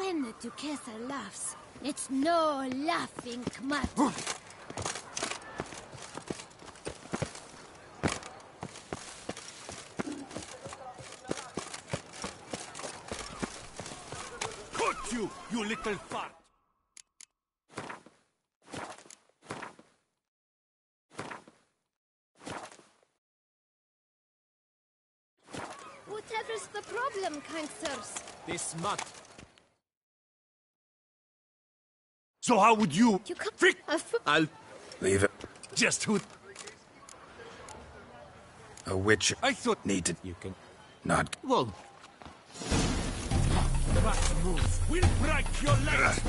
when the Duquesa laughs, it's no laughing matter. Caught you, you little fart! Whatever's the problem, kind sirs? This mud. So how would you... You can't... Frick! I'll... Leave it. Just who... A witch... I thought... Need to... You can... Not... Well... That move will break your legs!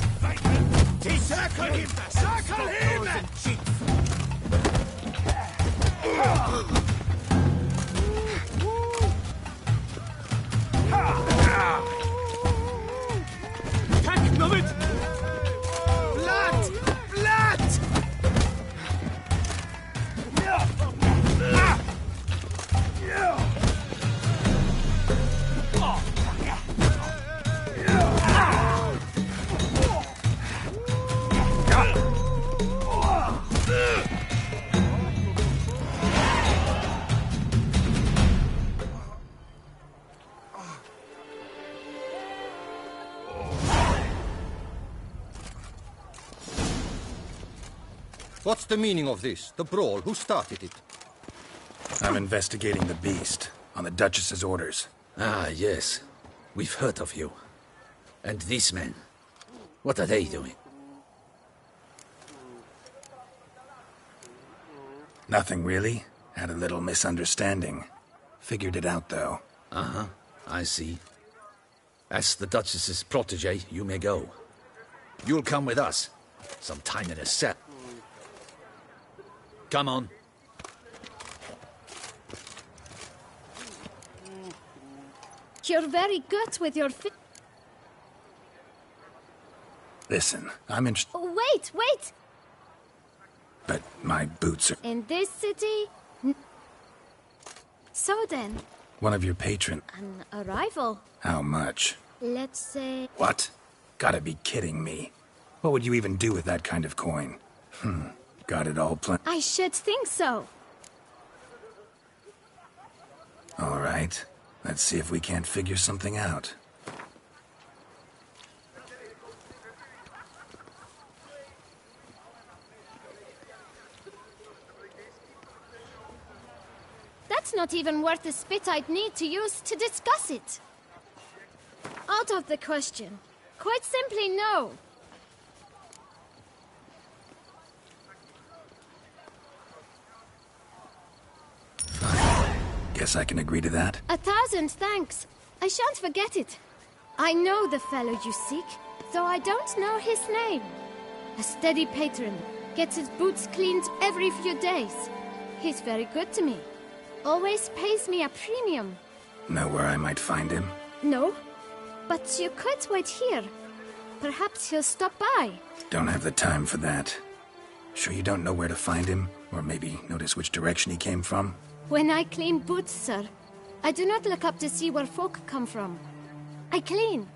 Circle him! Circle him! Attack of it! Blood! Blood! What's the meaning of this? The brawl? Who started it? I'm investigating the beast, on the Duchess's orders. Ah, yes. We've heard of you. And these men. What are they doing? Nothing really. Had a little misunderstanding. Figured it out, though. Uh-huh. I see. As the Duchess's protege, you may go. You'll come with us. Sometime in a set. Come on. You're very good with your Listen, I'm interested... Oh, wait, wait! But my boots are... In this city... So then... One of your patron... An arrival. How much? Let's say... What? Gotta be kidding me. What would you even do with that kind of coin? Got it all planned. I should think so. All right. Let's see if we can't figure something out. That's not even worth the spit I'd need to use to discuss it. Out of the question. Quite simply, no. Guess I can agree to that. 1,000 thanks. I shan't forget it. I know the fellow you seek, though I don't know his name. A steady patron, gets his boots cleaned every few days. He's very good to me. Always pays me a premium. Know where I might find him? No, but you could wait here. Perhaps he'll stop by. Don't have the time for that. Sure you don't know where to find him? Or maybe notice which direction he came from? When I clean boots, sir, I do not look up to see where folk come from. I clean.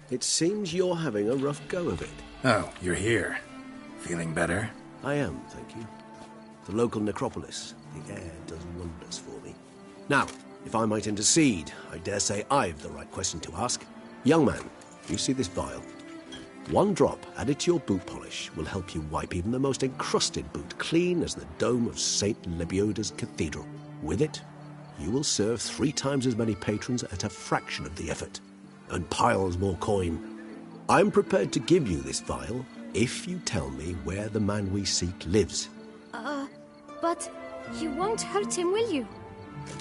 It seems you're having a rough go of it. Oh, you're here. Feeling better? I am, thank you. The local necropolis. The air does wonders for me. Now, if I might intercede, I dare say I've the right question to ask. Young man, you see this vial? One drop added to your boot polish will help you wipe even the most encrusted boot clean as the dome of St. Lebioda's cathedral. With it, you will serve 3 times as many patrons at a fraction of the effort, and piles more coin. I'm prepared to give you this vial if you tell me where the man we seek lives. But you won't hurt him, will you?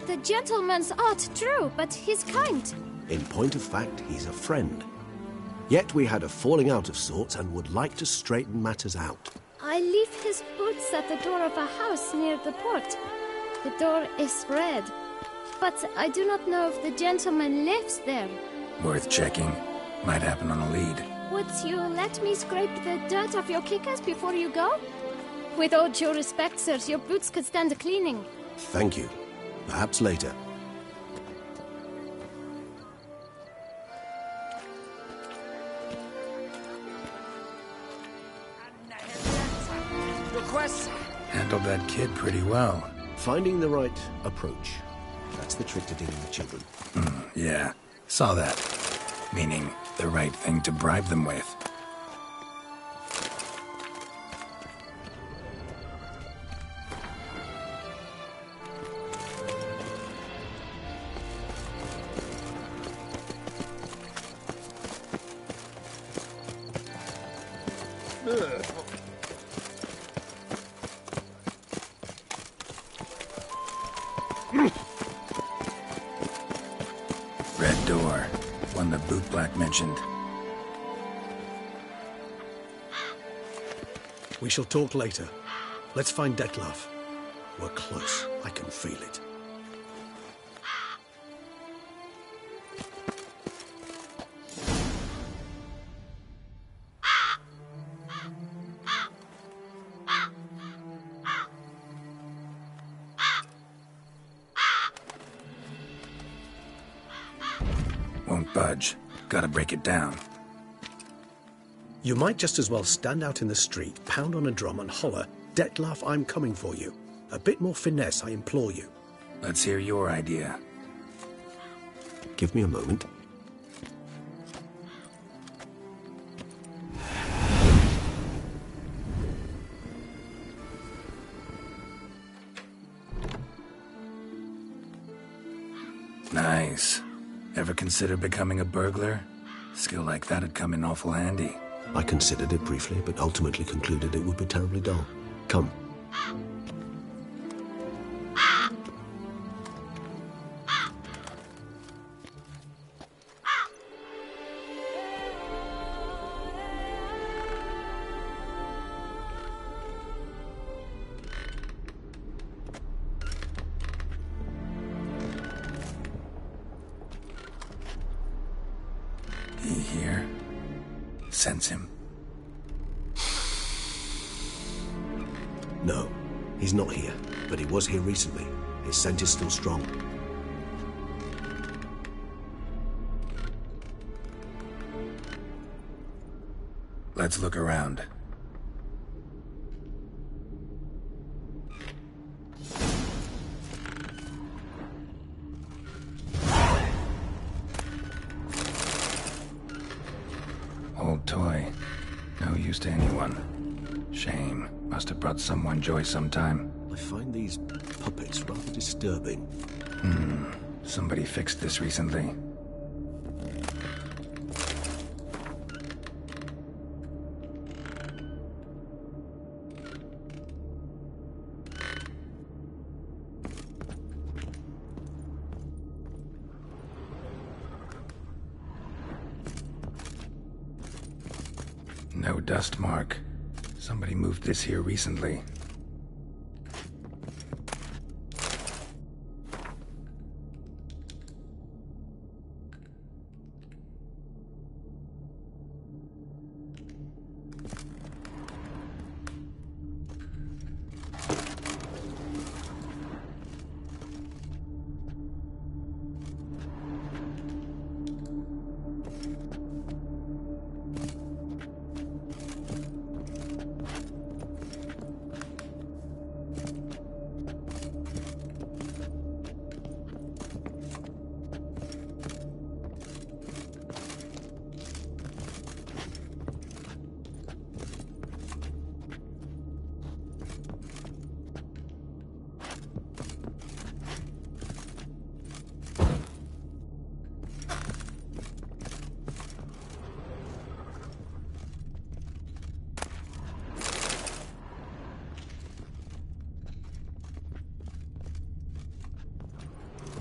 The gentleman's art, true, but he's kind. In point of fact, he's a friend. Yet we had a falling out of sorts and would like to straighten matters out. I leave his boots at the door of a house near the port. The door is red, but I do not know if the gentleman lives there. Worth checking. Might happen on a lead. Would you let me scrape the dirt off your kickers before you go? With all due respect, sirs, your boots could stand a cleaning. Thank you. Perhaps later. ass! Handled that kid pretty well. Finding the right approach. That's the trick to dealing with children. Yeah, saw that. Meaning, the right thing to bribe them with. Red door. One the bootblack mentioned. We shall talk later. Let's find Detlef. We're close. I can feel it. Won't budge. Gotta break it down. You might just as well stand out in the street, pound on a drum and holler, "Detlef, I'm coming for you." A bit more finesse, I implore you. Let's hear your idea. Give me a moment. Nice. Ever consider becoming a burglar? Skill like that'd come in awful handy. I considered it briefly, but ultimately concluded it would be terribly dull. Come. He here? Sense him. No, he's not here, but he was here recently. His scent is still strong. Let's look around. Old toy. No use to anyone. Shame. Must have brought someone joy sometime. I find these puppets rather disturbing. Somebody fixed this recently. No dust mark. Somebody moved this here recently.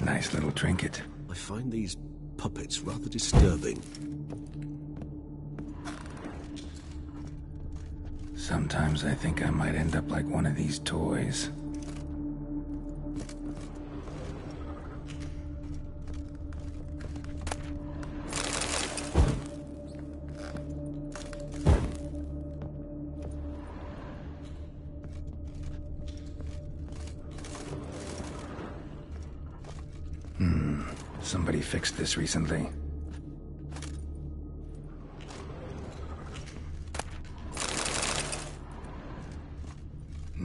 Nice little trinket. I find these puppets rather disturbing. Sometimes I think I might end up like one of these toys. Somebody fixed this recently.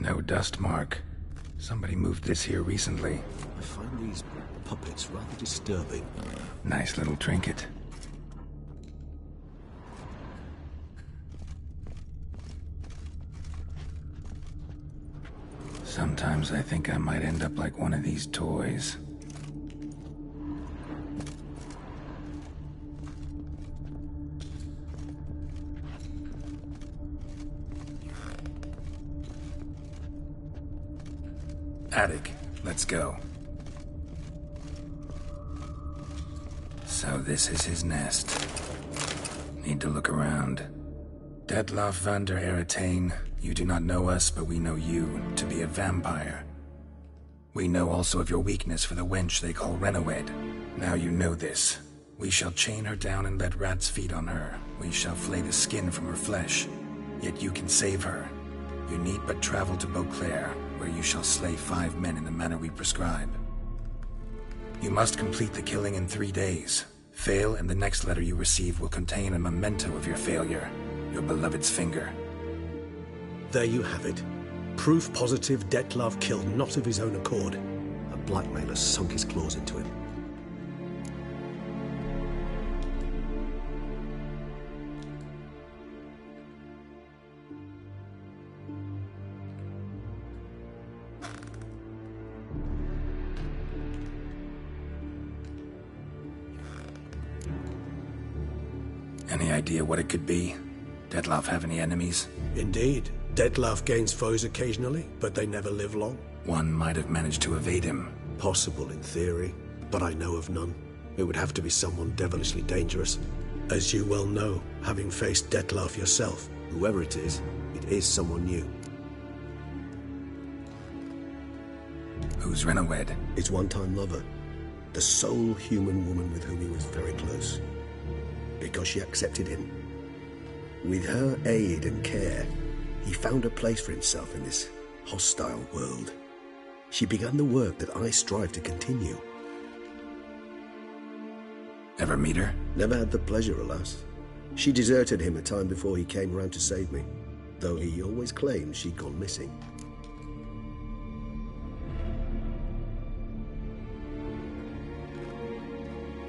No dust mark. Somebody moved this here recently. I find these puppets rather disturbing. Nice little trinket. Sometimes I think I might end up like one of these toys. Attic, let's go. So this is his nest. Need to look around. Detloff van der Eretain, you do not know us, but we know you to be a vampire. We know also of your weakness for the wench they call Renowed. Now you know this. We shall chain her down and let rats feed on her. We shall flay the skin from her flesh. Yet you can save her. You need but travel to Beauclair, where you shall slay 5 men in the manner we prescribe. You must complete the killing in 3 days. Fail, and the next letter you receive will contain a memento of your failure. Your beloved's finger. There you have it. Proof positive Detlav killed not of his own accord. A blackmailer sunk his claws into him. Any idea what it could be? Detloff have any enemies? Indeed. Detlav gains foes occasionally, but they never live long. One might have managed to evade him. Possible in theory, but I know of none. It would have to be someone devilishly dangerous. As you well know, having faced Detlav yourself, whoever it is someone new. Who's Renowed? His one-time lover. The sole human woman with whom he was very close. Because she accepted him. With her aid and care, he found a place for himself in this hostile world. She began the work that I strive to continue. Ever meet her? Never had the pleasure, alas. She deserted him a time before he came round to save me, though he always claimed she'd gone missing.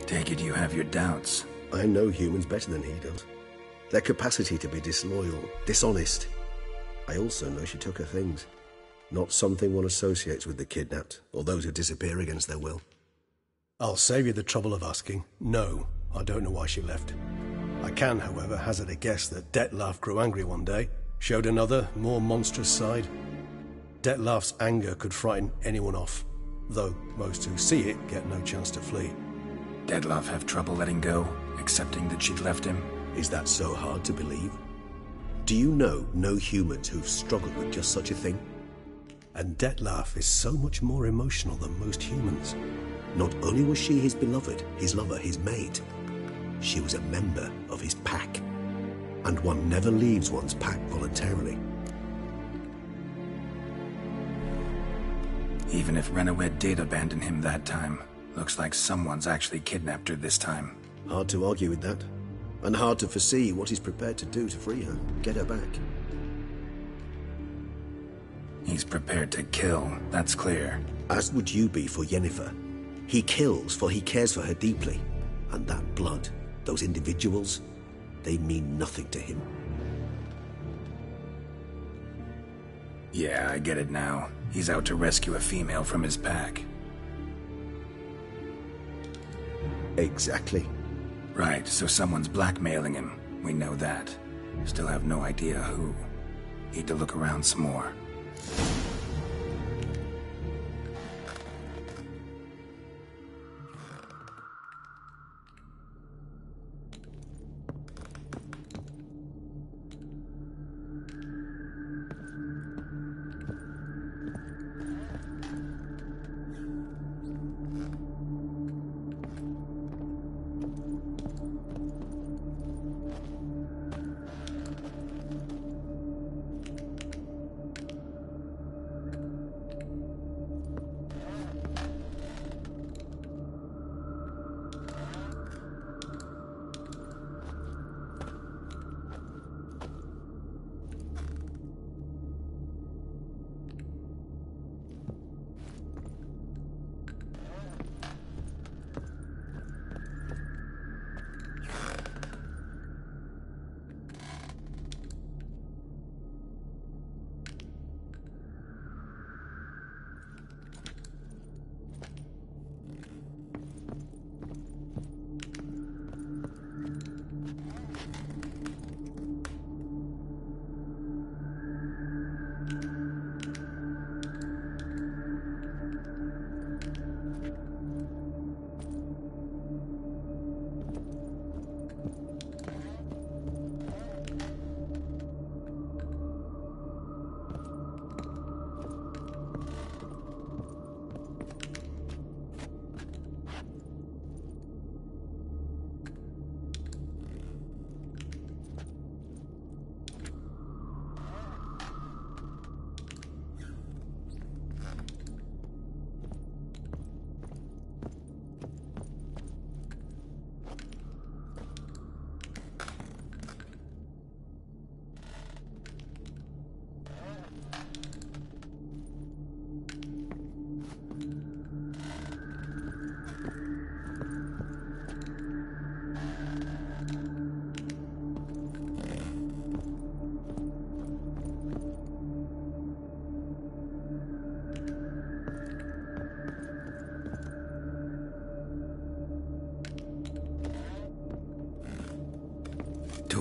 Take it you have your doubts. I know humans better than he does. Their capacity to be disloyal, dishonest. I also know she took her things. Not something one associates with the kidnapped, or those who disappear against their will. I'll save you the trouble of asking. No, I don't know why she left. I can, however, hazard a guess that Detlav grew angry one day, showed another, more monstrous side. Detlav's anger could frighten anyone off, though most who see it get no chance to flee. Detlav have trouble letting go, accepting that she'd left him? Is that so hard to believe? Do you know no humans who've struggled with just such a thing? And Detlav is so much more emotional than most humans. Not only was she his beloved, his lover, his mate, she was a member of his pack. And one never leaves one's pack voluntarily. Even if Renowed did abandon him that time, looks like someone's actually kidnapped her this time. Hard to argue with that. And hard to foresee what he's prepared to do to free her, get her back. He's prepared to kill, that's clear. As would you be for Yennefer. He kills for he cares for her deeply. And that blood, those individuals, they mean nothing to him. Yeah, I get it now. He's out to rescue a female from his pack. Exactly. Right, so someone's blackmailing him. We know that. Still have no idea who. Need to look around some more.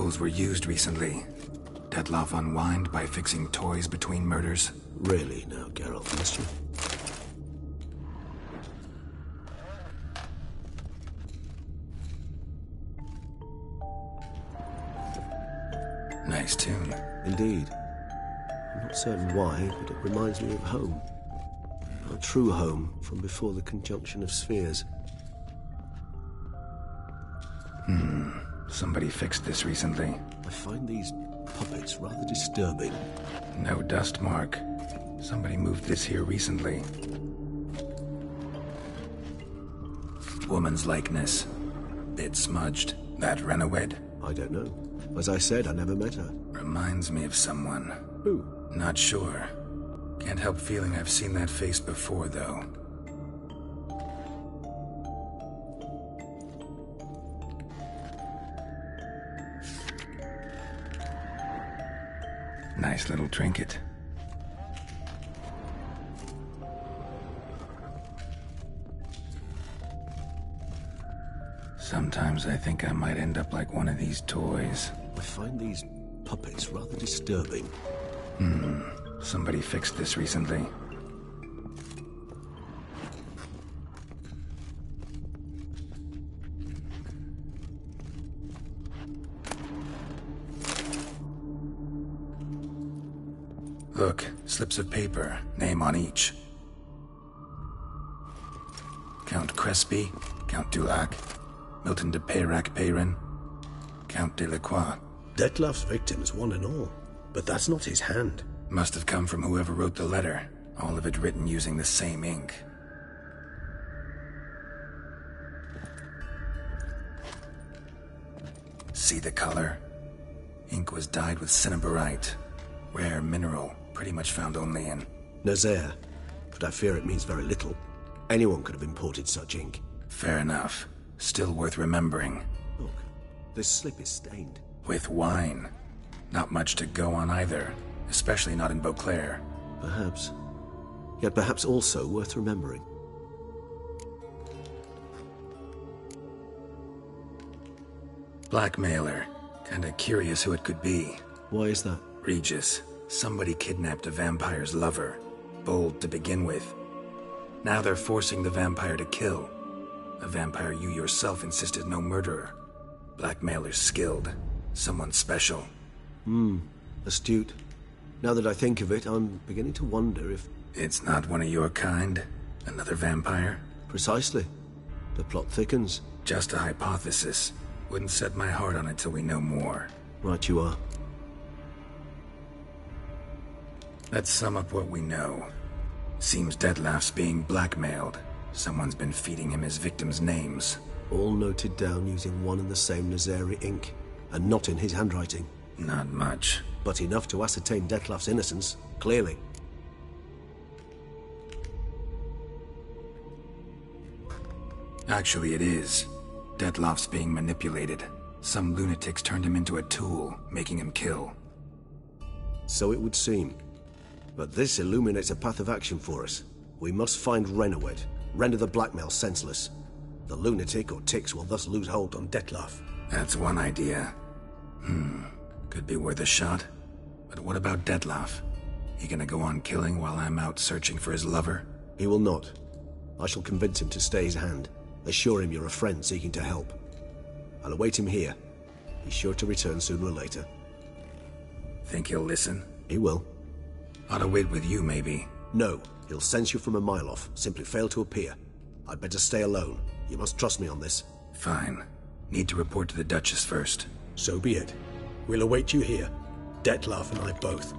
tools were used recently. Dettlaff unwind by fixing toys between murders. Really now, Geralt, must you? Nice tune. Indeed. I'm not certain why, but it reminds me of home. Our true home from before the conjunction of spheres. Somebody fixed this recently. I find these puppets rather disturbing. No dust mark. Somebody moved this here recently. Woman's likeness. Bit smudged. That Renowed? I don't know. As I said, I never met her. Reminds me of someone. Who? Not sure. Can't help feeling I've seen that face before, though. Nice little trinket. Sometimes I think I might end up like one of these toys. I find these puppets rather disturbing. Somebody fixed this recently. Look, slips of paper, name on each. Count Crespi, Count Dulac, Milton de Peyrac-Peyrin, Count Delacroix. Dettlaff's victims, one and all. But that's not his hand. Must have come from whoever wrote the letter. All of it written using the same ink. See the color? Ink was dyed with cinnabarite. Rare mineral, pretty much found only in... Nazaire. But I fear it means very little. Anyone could have imported such ink. Fair enough. Still worth remembering. Look, this slip is stained. With wine. Not much to go on either. Especially not in Beauclair. Perhaps. Yet perhaps also worth remembering. Blackmailer. Kinda curious who it could be. Why is that? Regis. Somebody kidnapped a vampire's lover. Bold to begin with. Now they're forcing the vampire to kill. A vampire you yourself insisted no murderer. Blackmailer's skilled. Someone special. Astute. Now that I think of it, I'm beginning to wonder if... It's not one of your kind? Another vampire? Precisely. The plot thickens. Just a hypothesis. Wouldn't set my heart on it till we know more. Right you are. Let's sum up what we know. Seems Dettlaff's being blackmailed. Someone's been feeding him his victims' names. All noted down using one and the same Nazari ink. And not in his handwriting. Not much. But enough to ascertain Dettlaff's innocence, clearly. Actually, it is. Dettlaff's being manipulated. Some lunatics turned him into a tool, making him kill. So it would seem. But this illuminates a path of action for us. We must find Renowed, render the blackmail senseless. The lunatic or ticks will thus lose hold on Dettlaff. That's one idea. Could be worth a shot. But what about Dettlaff? He gonna go on killing while I'm out searching for his lover? He will not. I shall convince him to stay his hand. Assure him you're a friend seeking to help. I'll await him here. He's sure to return sooner or later. Think he'll listen? He will. Ought to wait with you, maybe. No, he'll sense you from a mile off. Simply fail to appear. I'd better stay alone. You must trust me on this. Fine. Need to report to the Duchess first. So be it. We'll await you here. Dettlaff and I both.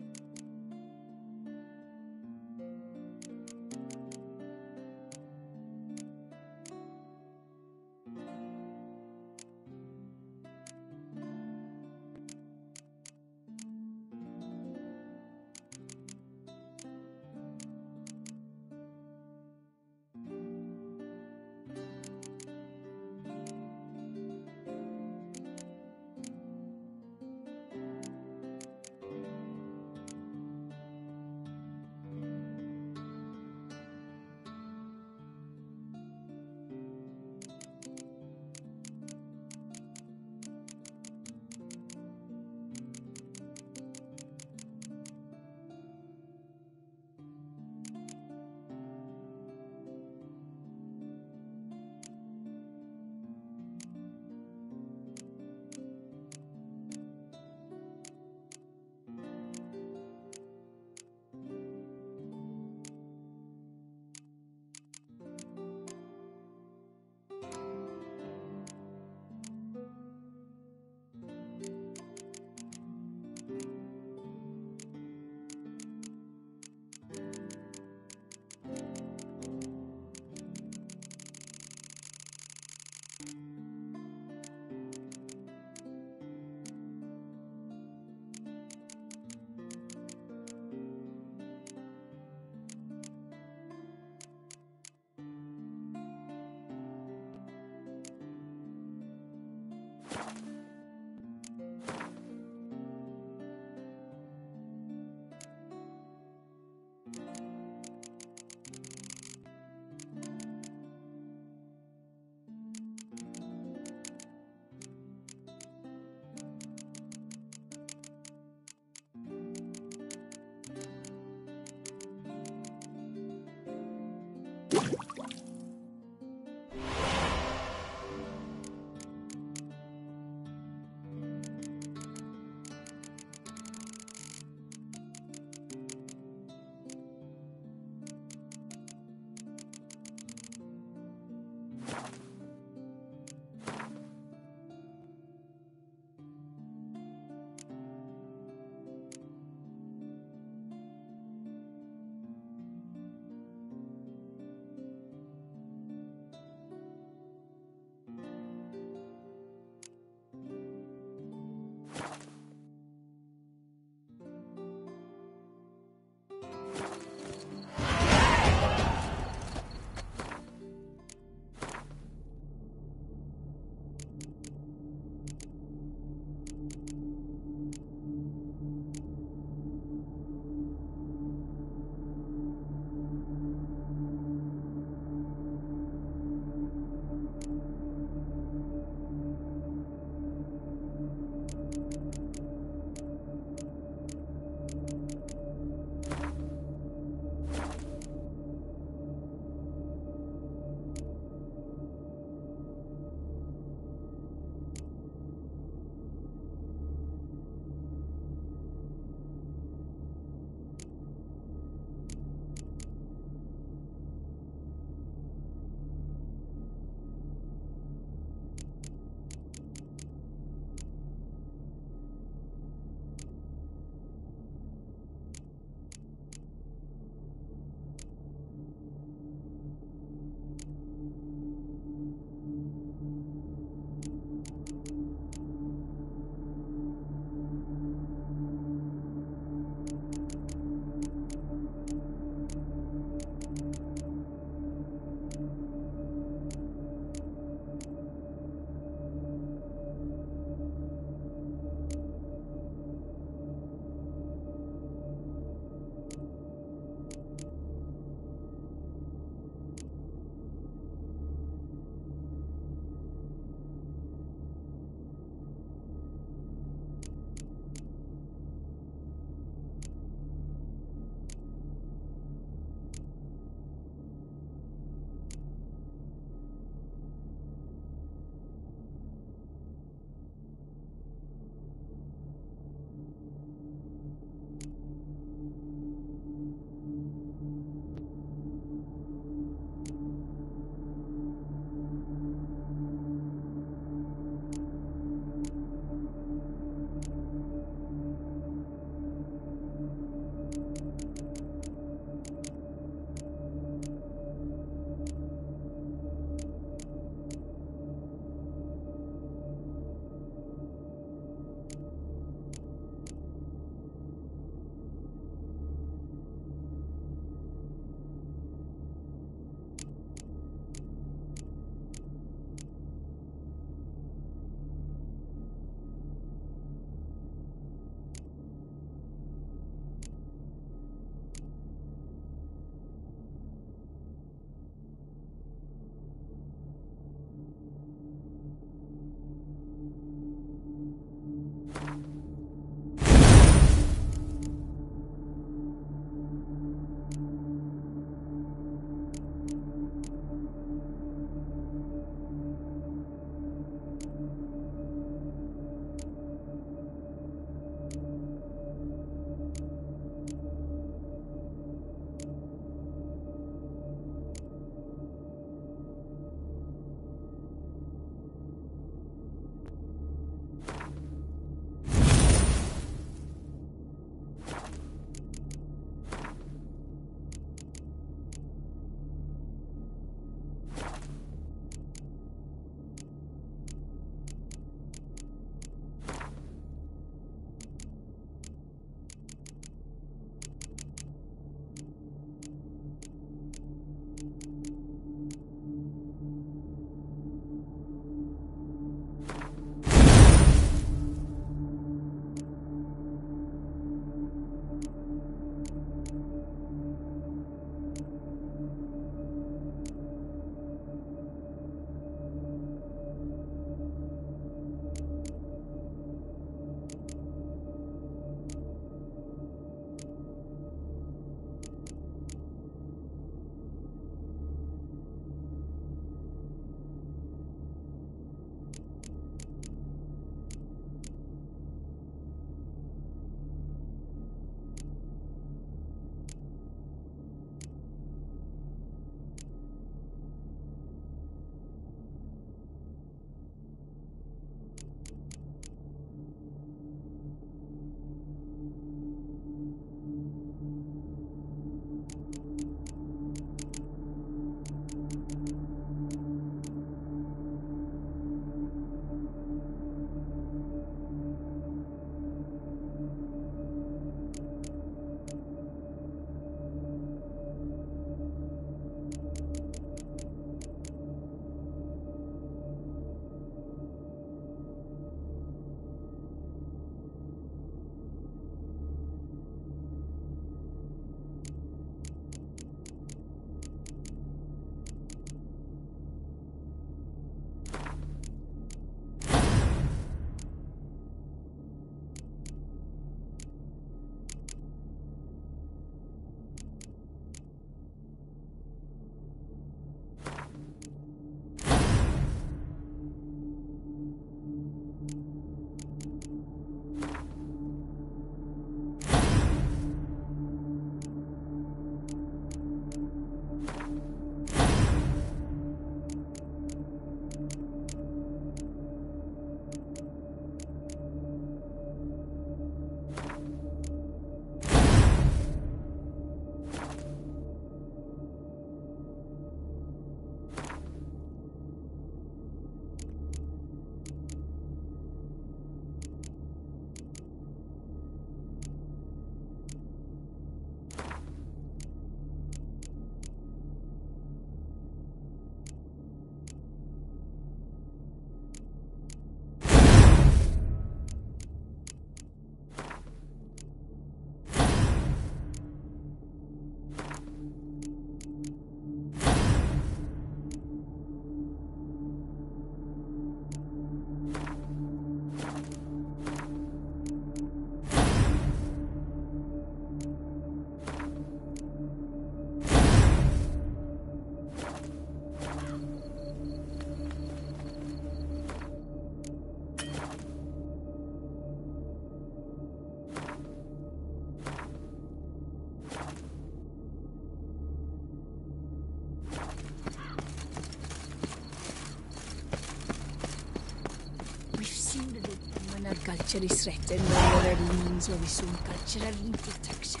Na'r culture is threatened by other means of its own cultural protection.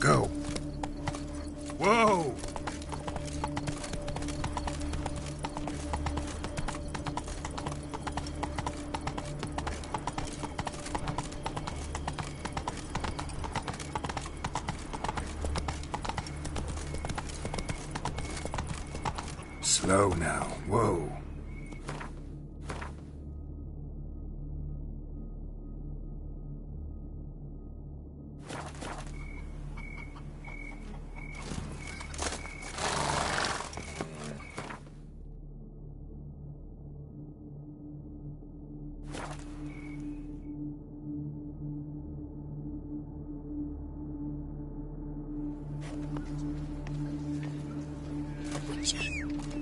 Go. Whoa! Slow now. Whoa.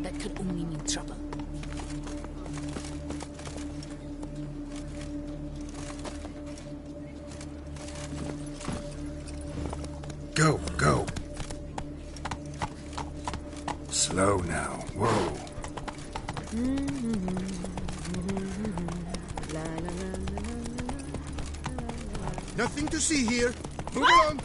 That could only mean trouble. Go. Slow now. Whoa. Nothing to see here. Move on.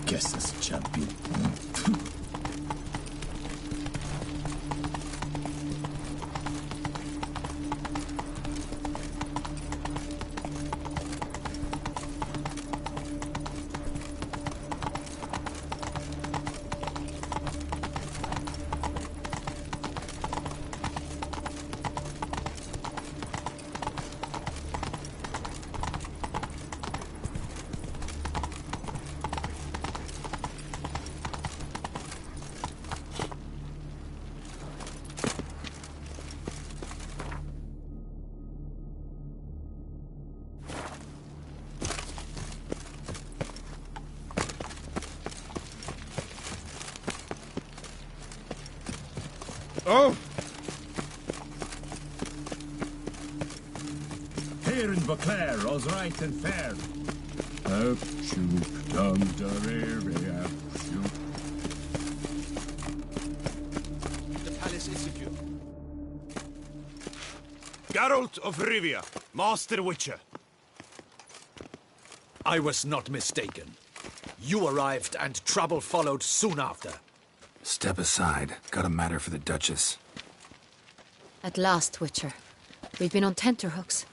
Guess this champion. Oh! Here in Beauclair, all's right and fair. Up, shoot, down the area, shoot. The palace is secure. Geralt of Rivia, Master Witcher. I was not mistaken. You arrived and trouble followed soon after. Step aside. Got a matter for the Duchess. At last, Witcher. We've been on tenterhooks.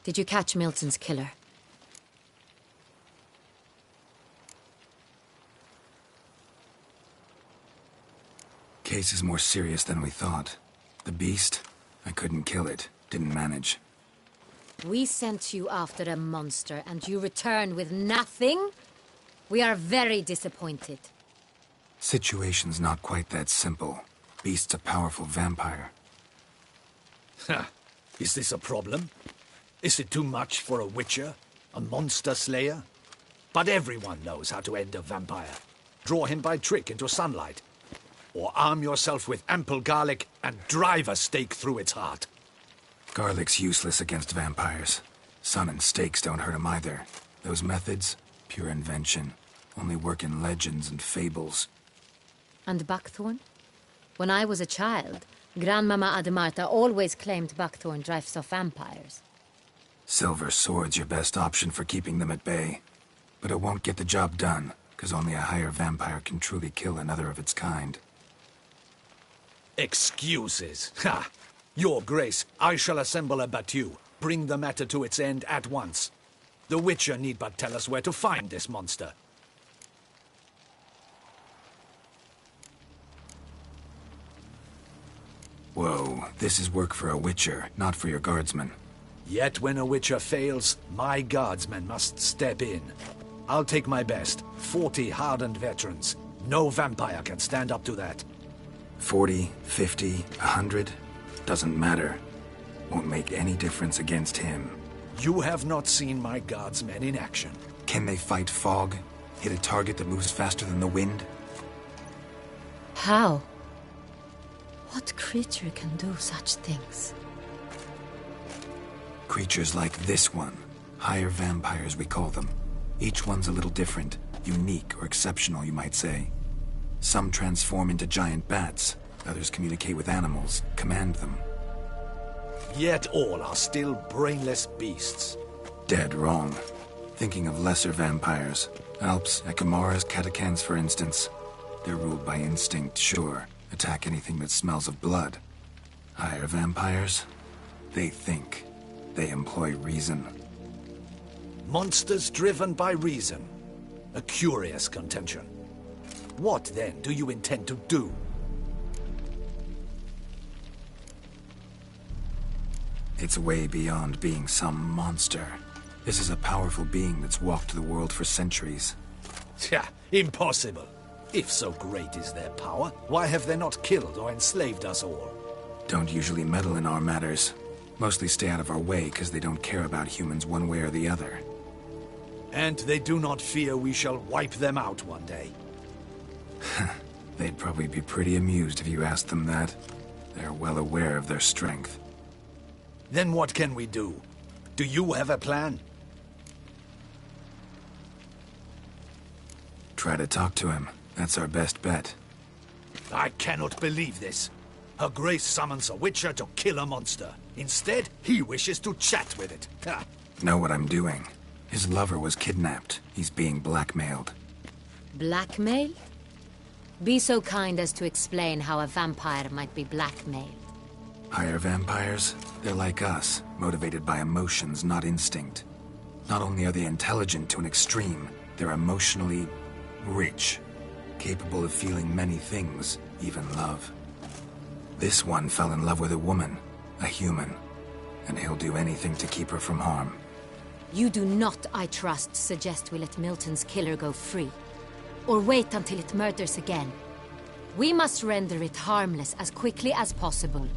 Did you catch Milton's killer? Case is more serious than we thought. The beast? I couldn't kill it. Didn't manage. We sent you after a monster, and you return with nothing? We are very disappointed. Situation's not quite that simple. Beast's a powerful vampire. Ha! Is this a problem? Is it too much for a witcher? A monster slayer? But everyone knows how to end a vampire. Draw him by trick into sunlight. Or arm yourself with ample garlic and drive a stake through its heart. Garlic's useless against vampires. Sun and stakes don't hurt him either. Those methods, pure invention. Only work in legends and fables. And buckthorn? When I was a child, Grandmama Ademarta always claimed buckthorn drives off vampires. Silver sword's your best option for keeping them at bay. But it won't get the job done, because only a higher vampire can truly kill another of its kind. Excuses. Ha! Your Grace, I shall assemble a battue. Bring the matter to its end at once. The Witcher need but tell us where to find this monster. Whoa, this is work for a witcher, not for your guardsmen. Yet when a witcher fails, my guardsmen must step in. I'll take my best. 40 hardened veterans. No vampire can stand up to that. 40, 50, 100? Doesn't matter. Won't make any difference against him. You have not seen my guardsmen in action. Can they fight fog? Hit a target that moves faster than the wind? How? What creature can do such things? Creatures like this one. Higher vampires, we call them. Each one's a little different. Unique or exceptional, you might say. Some transform into giant bats. Others communicate with animals, command them. Yet all are still brainless beasts. Dead wrong. Thinking of lesser vampires. Alps, Ekamaras, Catacans, for instance. They're ruled by instinct, sure. Attack anything that smells of blood. Higher vampires? They think. They employ reason. Monsters driven by reason. A curious contention. What, then, do you intend to do? It's way beyond being some monster. This is a powerful being that's walked the world for centuries. Tja, impossible. If so great is their power, why have they not killed or enslaved us all? Don't usually meddle in our matters. Mostly stay out of our way because they don't care about humans one way or the other. And they do not fear we shall wipe them out one day. They'd probably be pretty amused if you asked them that. They're well aware of their strength. Then what can we do? Do you have a plan? Try to talk to him. That's our best bet. I cannot believe this. Her Grace summons a witcher to kill a monster. Instead, he wishes to chat with it. Ha. Know what I'm doing. His lover was kidnapped. He's being blackmailed. Blackmail? Be so kind as to explain how a vampire might be blackmailed. Higher vampires? They're like us, motivated by emotions, not instinct. Not only are they intelligent to an extreme, they're emotionally rich. Capable of feeling many things, even love. This one fell in love with a woman, a human, and he'll do anything to keep her from harm. You do not, I trust, suggest we let Milton's killer go free. Or wait until it murders again. We must render it harmless as quickly as possible.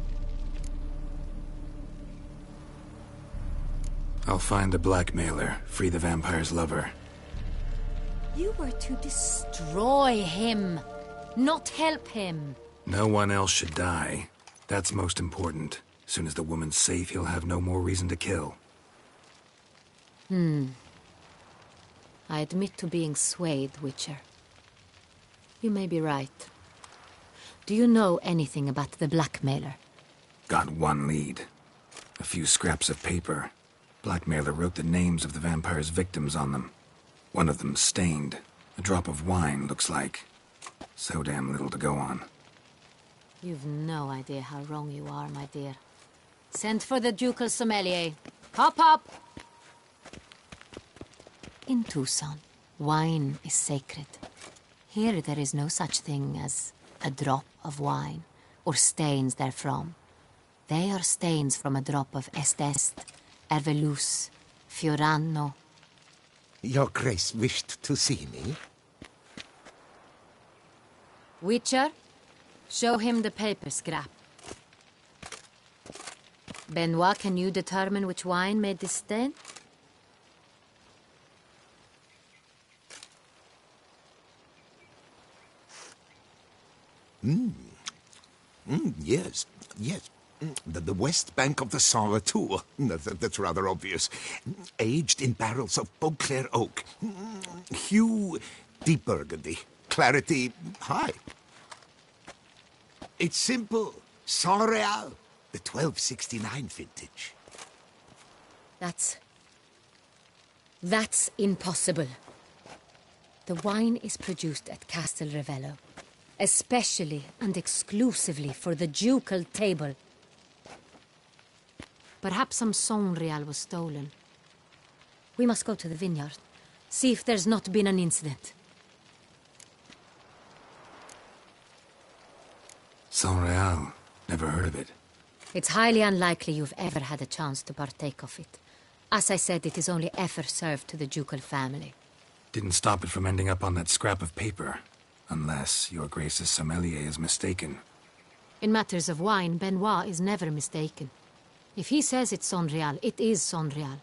I'll find the blackmailer, free the vampire's lover. You were to destroy him, not help him. No one else should die. That's most important. Soon as the woman's safe, he'll have no more reason to kill. I admit to being swayed, Witcher. You may be right. Do you know anything about the blackmailer? Got one lead. A few scraps of paper. Blackmailer wrote the names of the vampire's victims on them. One of them stained. A drop of wine, looks like. So damn little to go on. You've no idea how wrong you are, my dear. Send for the ducal sommelier. Hop, hop! In Tucson, wine is sacred. Here there is no such thing as a drop of wine, or stains therefrom. They are stains from a drop of Est, Ervelus, Fiorano. Your Grace wished to see me? Witcher, show him the paper scrap. Benoit, can you determine which wine made this stain? Yes. The west bank of the Saint Retour. That's rather obvious. Aged in barrels of Beauclair oak. Hue, deep burgundy. Clarity, high. It's simple. Saint Real, the 1269 vintage. That's impossible. The wine is produced at Castel Ravello, especially and exclusively for the ducal table. Perhaps some Saint Real was stolen. We must go to the vineyard, see if there's not been an incident. Saint Real. Never heard of it. It's highly unlikely you've ever had a chance to partake of it. As I said, it is only ever served to the ducal family. Didn't stop it from ending up on that scrap of paper. Unless your Grace's sommelier is mistaken. In matters of wine, Benoit is never mistaken. If he says it's Sonreal, it is Sonreal.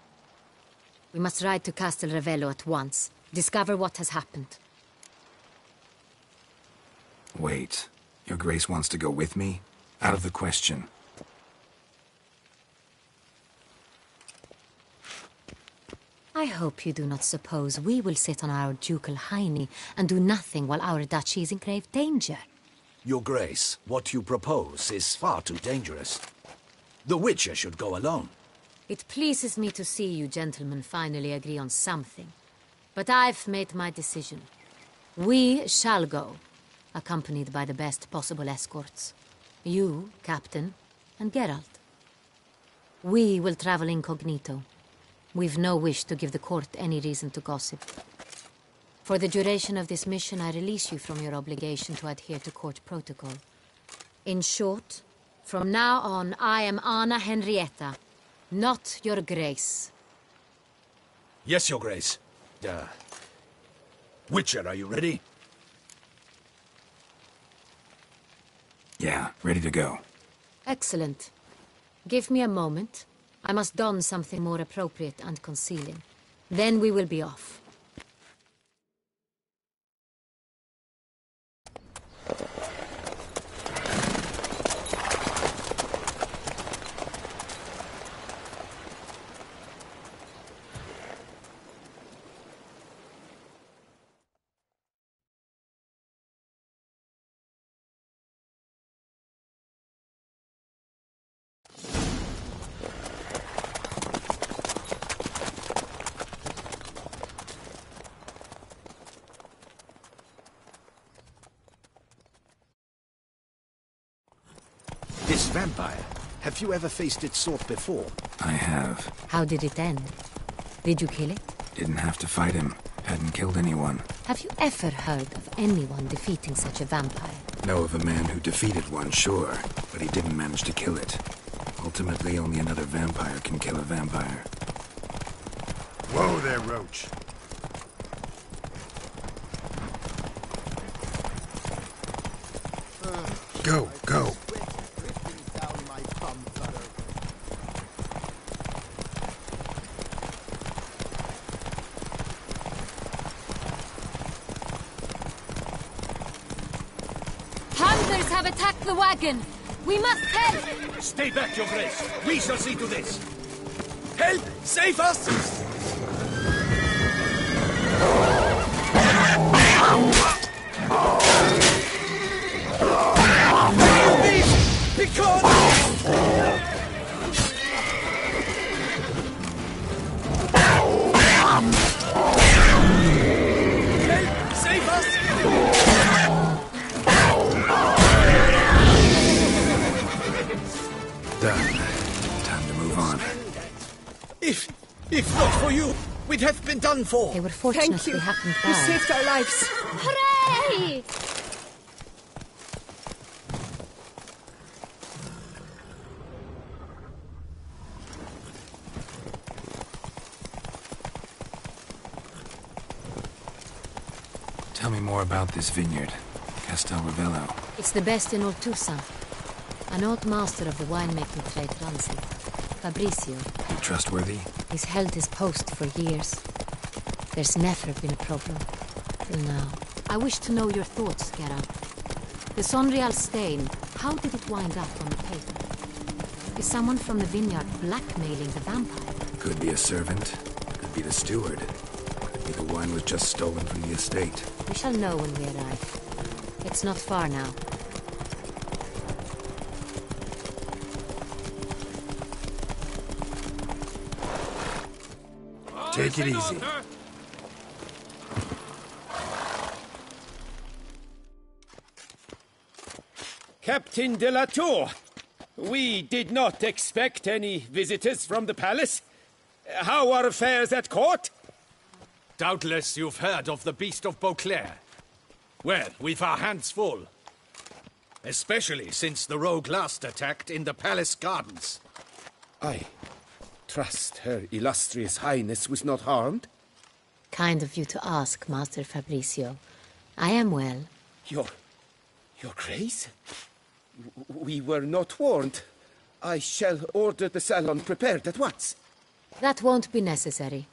We must ride to Castel Revello at once. Discover what has happened. Wait. Your Grace wants to go with me? Out of the question. I hope you do not suppose we will sit on our ducal hiney and do nothing while our duchy is in grave danger. Your Grace, what you propose is far too dangerous. The Witcher should go alone. It pleases me to see you gentlemen finally agree on something. But I've made my decision. We shall go, accompanied by the best possible escorts. You, Captain, and Geralt. We will travel incognito. We've no wish to give the court any reason to gossip. For the duration of this mission, I release you from your obligation to adhere to court protocol. In short, from now on, I am Anna Henrietta, not your Grace. Yes, Your Grace. Witcher, are you ready? Yeah, ready to go. Excellent. Give me a moment. I must don something more appropriate and concealing. Then we will be off. This vampire, have you ever faced its sort before? I have. How did it end? Did you kill it? Didn't have to fight him. Hadn't killed anyone. Have you ever heard of anyone defeating such a vampire? Know of a man who defeated one, sure, but he didn't manage to kill it. Ultimately, only another vampire can kill a vampire. Whoa there, Roach. Go, go. Hunters have attacked the wagon! We must help! Stay back, Your Grace. We shall see to this. Help! Save us! If not for you, we'd have been done for. They were fortunate Thank you. they happened by. You saved our lives. Hooray! Tell me more about this vineyard, Castel Revello. It's the best in all Toussaint. An old master of the winemaking trade runs it. Fabricio. You trustworthy? He's held his post for years. There's never been a problem. Till now. I wish to know your thoughts, Geralt. The Sonreal stain, how did it wind up on the paper? Is someone from the vineyard blackmailing the vampire? Could be a servant. Could be the steward. Could be the wine was just stolen from the estate. We shall know when we arrive. It's not far now. Take it easy. Captain de la Tour, we did not expect any visitors from the palace. How are affairs at court? Doubtless you've heard of the Beast of Beauclair. Well, we've our hands full. Especially since the rogue last attacked in the palace gardens. I trust Her Illustrious Highness was not harmed. Kind of you to ask, Master Fabricio. I am well. Your Grace? We were not warned. I shall order the salon prepared at once. That won't be necessary.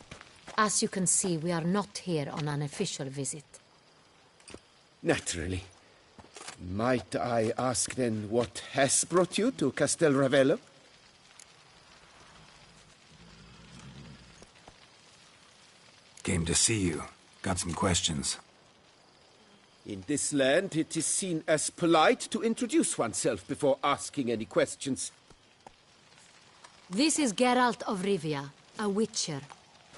As you can see, we are not here on an official visit. Naturally. Might I ask then what has brought you to Castel Ravello? Came to see you. Got some questions. In this land, it is seen as polite to introduce oneself before asking any questions. This is Geralt of Rivia, a witcher.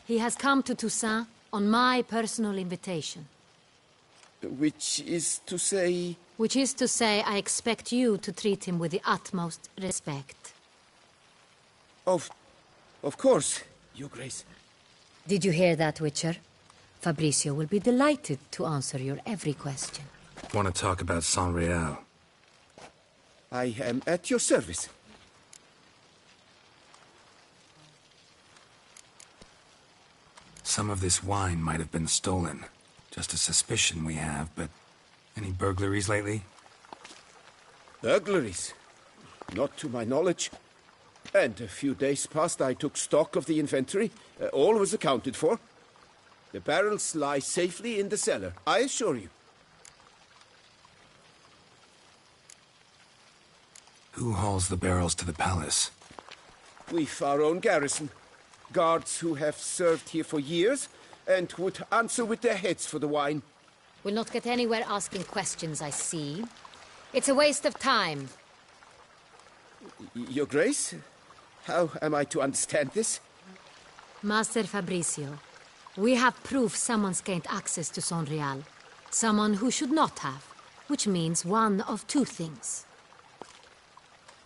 He has come to Toussaint on my personal invitation. Which is to say... Which is to say, I expect you to treat him with the utmost respect. Of course, Your Grace. Did you hear that, Witcher? Fabricio will be delighted to answer your every question. Want to talk about San Real? I am at your service. Some of this wine might have been stolen. Just a suspicion we have, but any burglaries lately? Burglaries? Not to my knowledge. And a few days past I took stock of the inventory. All was accounted for. The barrels lie safely in the cellar, I assure you. Who hauls the barrels to the palace? We've our own garrison. Guards who have served here for years and would answer with their heads for the wine. We'll not get anywhere asking questions, I see. It's a waste of time. Your Grace? How am I to understand this? Master Fabricio, we have proof someone's gained access to San Real. Someone who should not have, which means one of two things.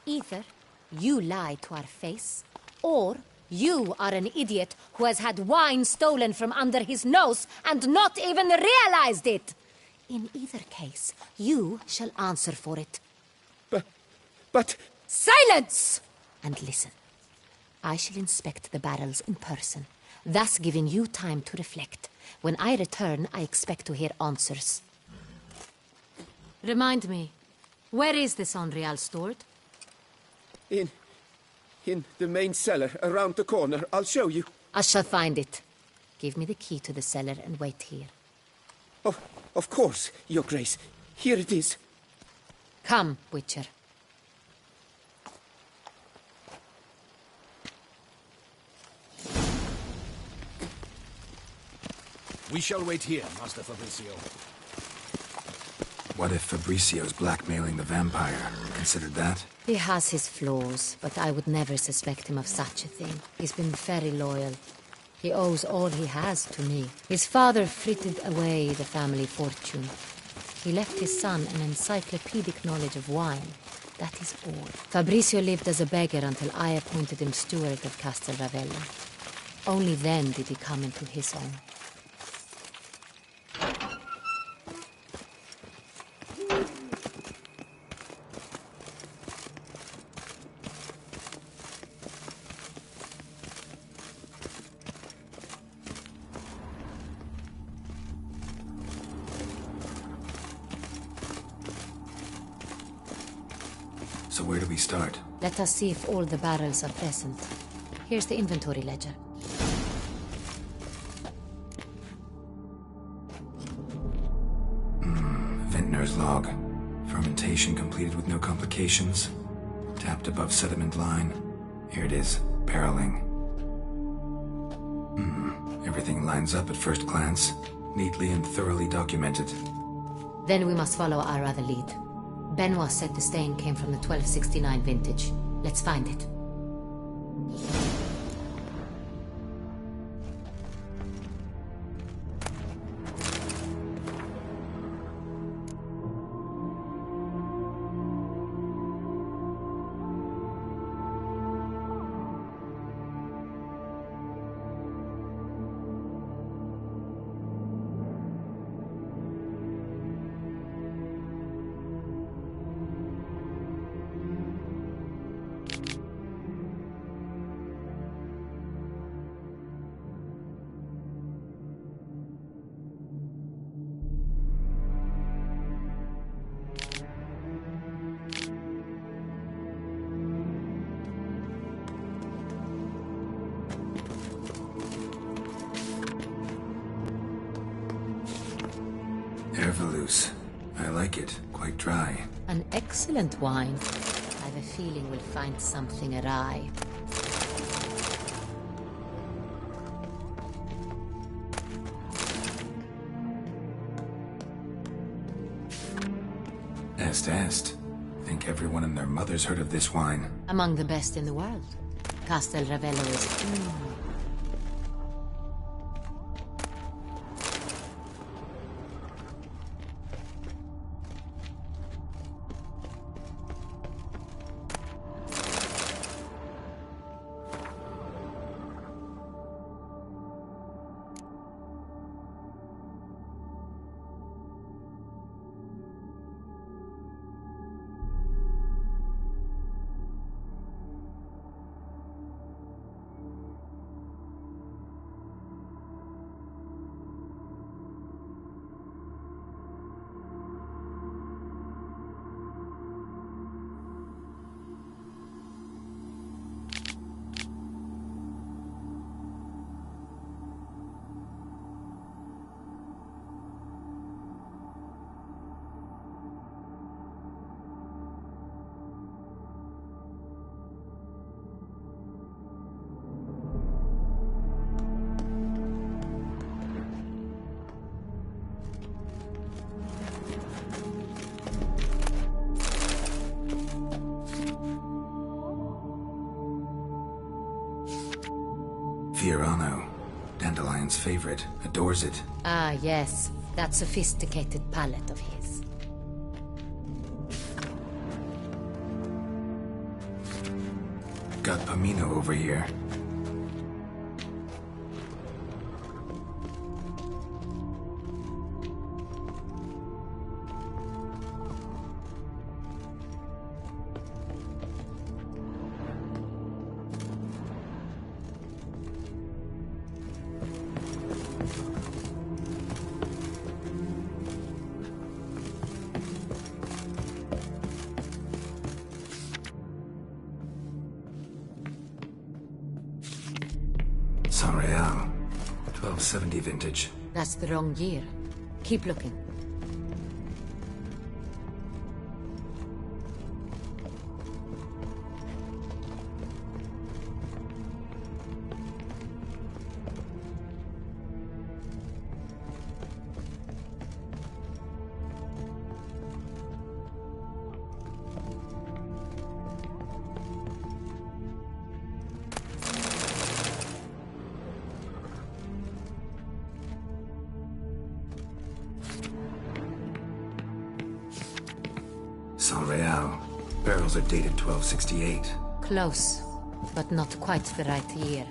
Either you lie to our face, or you are an idiot who has had wine stolen from under his nose and not even realized it. In either case, you shall answer for it. But... Silence! And listen. I shall inspect the barrels in person, thus giving you time to reflect. When I return, I expect to hear answers. Remind me, where is the San Real stored? In the main cellar, around the corner. I'll show you. I shall find it. Give me the key to the cellar and wait here. Oh, of course, Your Grace. Here it is. Come, Witcher. We shall wait here, Master Fabricio. What if Fabricio's blackmailing the vampire? Considered that? He has his flaws, but I would never suspect him of such a thing. He's been very loyal. He owes all he has to me. His father frittered away the family fortune. He left his son an encyclopedic knowledge of wine. That is all. Fabricio lived as a beggar until I appointed him steward of Castel Ravello. Only then did he come into his own. So where do we start? Let us see if all the barrels are present. Here's the inventory ledger. Vintner's log. Fermentation completed with no complications. Tapped above sediment line. Here it is. Barreling. Everything lines up at first glance. Neatly and thoroughly documented. Then we must follow our other lead. Benoit said the stain came from the 1269 vintage. Let's find it. Marvelous. I like it. Quite dry. An excellent wine. I have a feeling we'll find something awry. Est. Think everyone and their mother's heard of this wine. Among the best in the world. Castel Ravello is... Fiorano. Dandelion's favorite. Adores it. Ah, yes. That sophisticated palate of his. Got Pomino over here. San Real. 1270 vintage. That's the wrong year. Keep looking. San Real. Barrels are dated 1268. Close, but not quite the right year.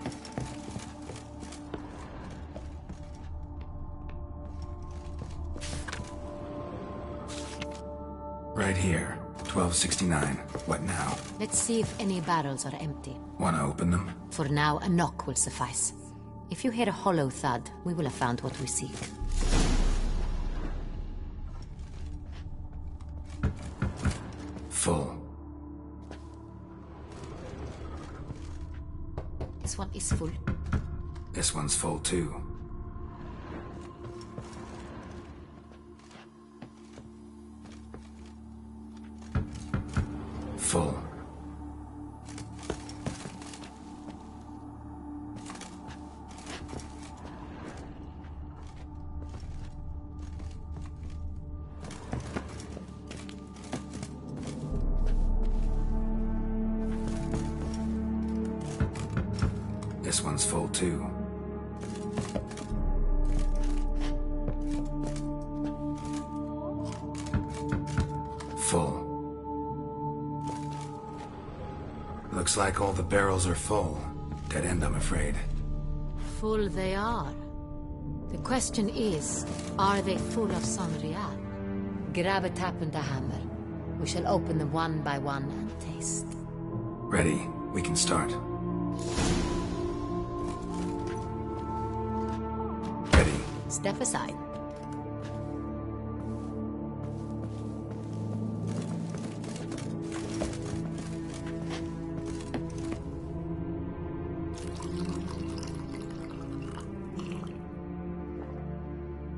Right here. 1269. What now? Let's see if any barrels are empty. Wanna open them? For now, a knock will suffice. If you hear a hollow thud, we will have found what we seek. Full. This one is full. This one's full too. Full. This one's full too. Full. Looks like all the barrels are full. Dead end, I'm afraid. Full they are. The question is, are they full of San Real? Grab a tap and a hammer. We shall open them one by one and taste. Ready. We can start. Ready. Step aside.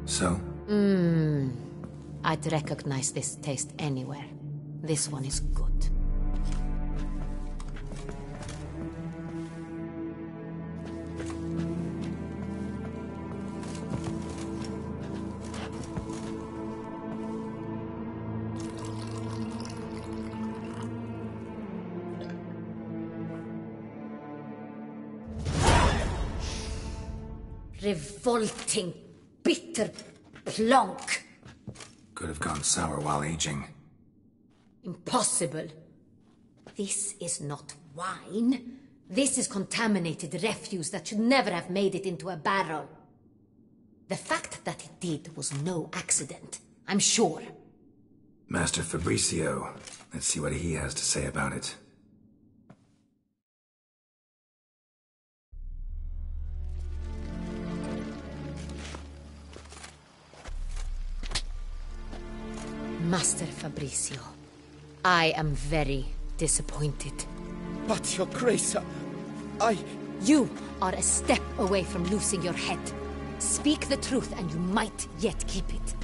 So? I'd recognize this taste anywhere. This one is good. Revolting, bitter plonk. Could have gone sour while aging. Impossible. This is not wine. This is contaminated refuse that should never have made it into a barrel. The fact that it did was no accident, I'm sure. Master Fabricio. Let's see what he has to say about it. Master Fabricio, I am very disappointed. But, Your Grace, I... You are a step away from losing your head. Speak the truth and you might yet keep it.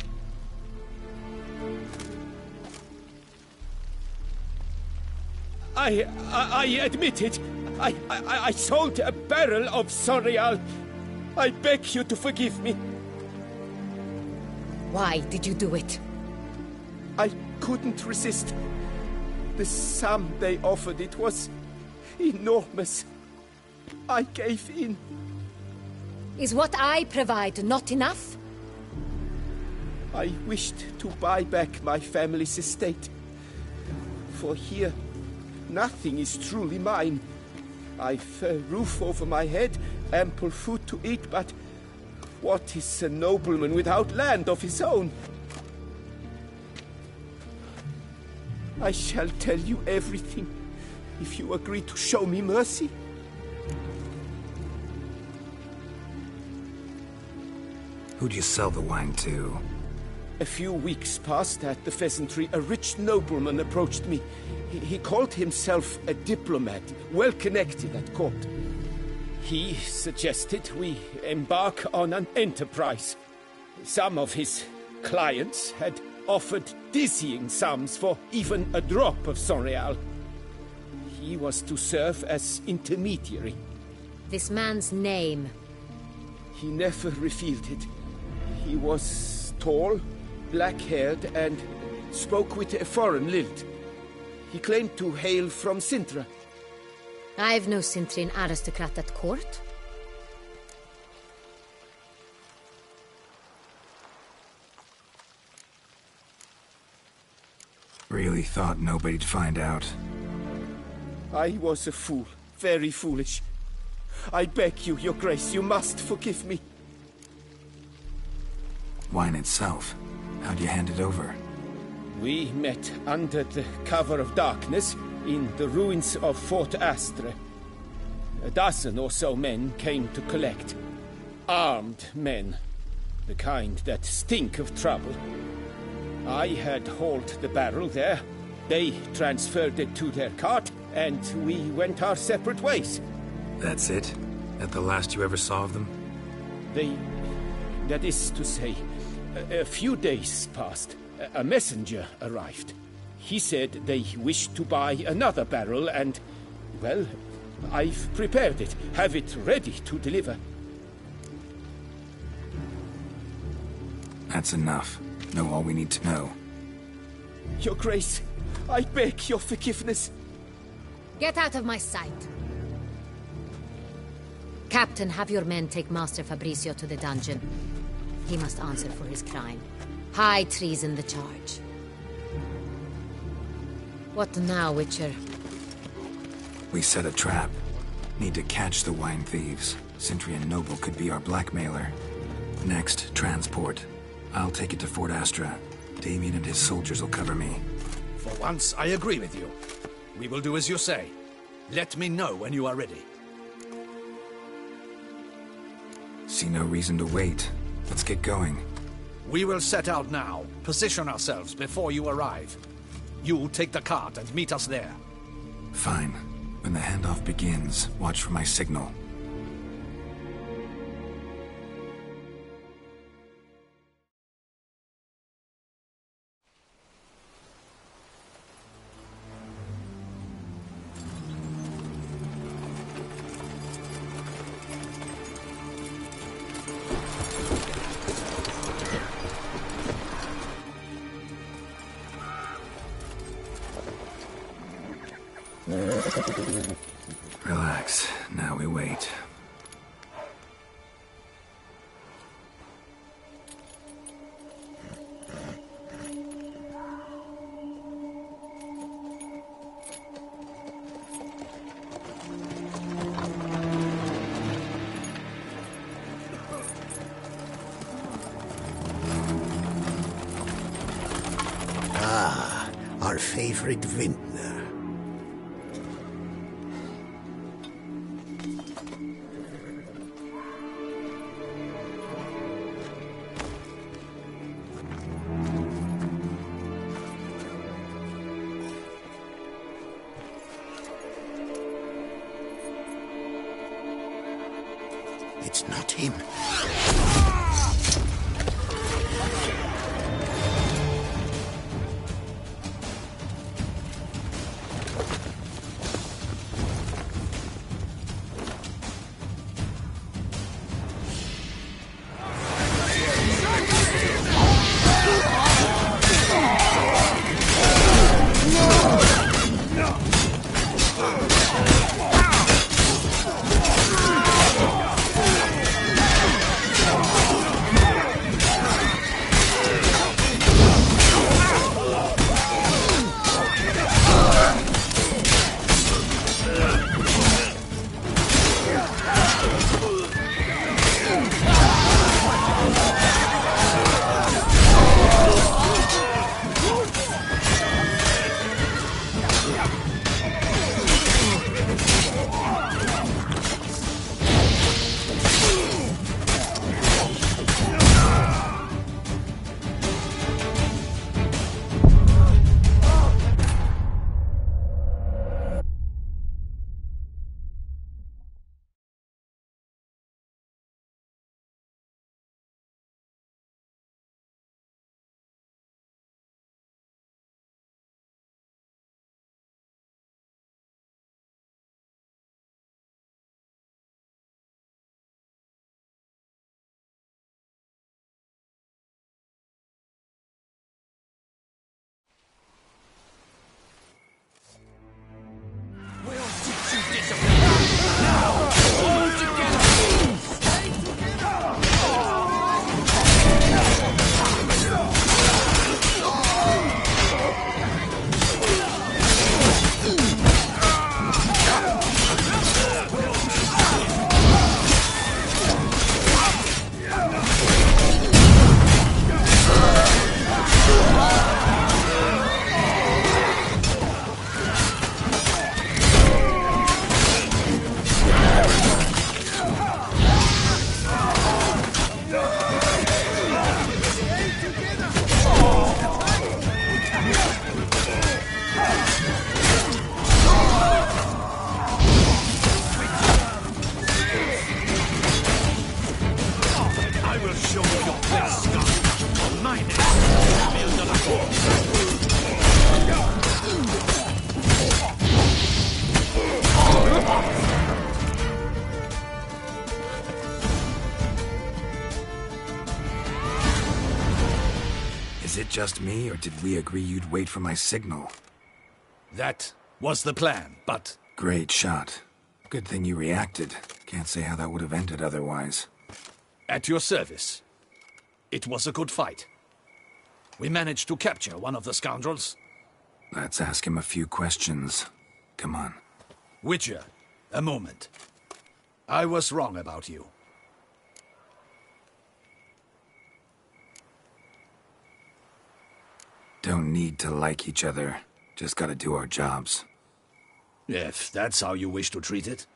I admit it. I sold a barrel of Sonreal. I beg you to forgive me. Why did you do it? I couldn't resist. The sum they offered, it was enormous. I gave in. Is what I provide not enough? I wished to buy back my family's estate. For here, nothing is truly mine. I've a roof over my head, ample food to eat, but what is a nobleman without land of his own? I shall tell you everything, if you agree to show me mercy. Who'd you sell the wine to? A few weeks past at the pheasantry, a rich nobleman approached me. He called himself a diplomat, well connected at court. He suggested we embark on an enterprise. Some of his clients had offered dizzying sums for even a drop of Sonreal. He was to serve as intermediary. This man's name? He never revealed it. He was tall, black-haired, and spoke with a foreign lilt. He claimed to hail from Sintra. I've no Sintrian aristocrat at court. Really thought nobody'd find out. I was a fool. Very foolish. I beg you, Your Grace, you must forgive me. Wine itself. How'd you hand it over? We met under the cover of darkness in the ruins of Fort Astre. A dozen or so men came to collect. Armed men. The kind that stink of trouble. I had hauled the barrel there. They transferred it to their cart, and we went our separate ways. That's it? That the last you ever saw of them? That is to say, a few days passed. A messenger arrived. He said they wished to buy another barrel and, well, I've prepared it. Have it ready to deliver. That's enough. Know all we need to know. Your Grace, I beg your forgiveness. Get out of my sight. Captain, have your men take Master Fabricio to the dungeon. He must answer for his crime. High treason the charge. What now, Witcher? We set a trap. Need to catch the wine thieves. Sintrian Noble could be our blackmailer. Next, transport. I'll take it to Fort Astra. Damien and his soldiers will cover me. For once, I agree with you. We will do as you say. Let me know when you are ready. See no reason to wait. Let's get going. We will set out now. Position ourselves before you arrive. You take the cart and meet us there. Fine. When the handoff begins, watch for my signal. While we wait. Our favorite vintner. It's not him. Is it just me, or did we agree you'd wait for my signal? That was the plan, but... Great shot. Good thing you reacted. Can't say how that would have ended otherwise. At your service. It was a good fight. We managed to capture one of the scoundrels. Let's ask him a few questions. Come on. Witcher, a moment. I was wrong about you. Don't need to like each other. Just gotta do our jobs. If that's how you wish to treat it.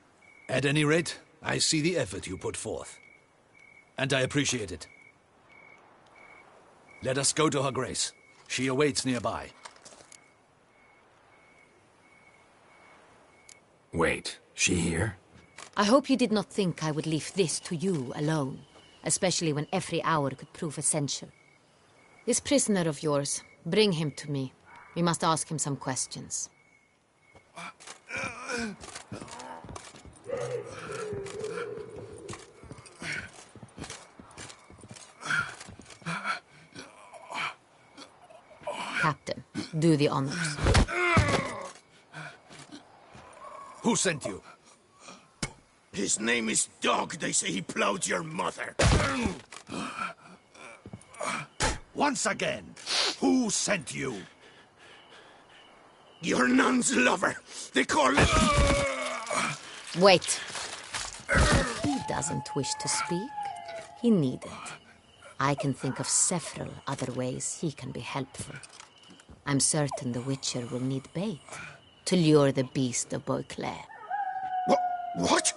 At any rate, I see the effort you put forth. And I appreciate it. Let us go to her grace. She awaits nearby. Wait, she here? I hope you did not think I would leave this to you alone, especially when every hour could prove essential. This prisoner of yours, bring him to me. We must ask him some questions. Captain, do the honors. Who sent you? His name is Dog. They say he plowed your mother. Once again, who sent you? Your nun's lover. They call it... Wait. He doesn't wish to speak. He needn't. I can think of several other ways he can be helpful. I'm certain the Witcher will need bait to lure the beast of Beauclair. What?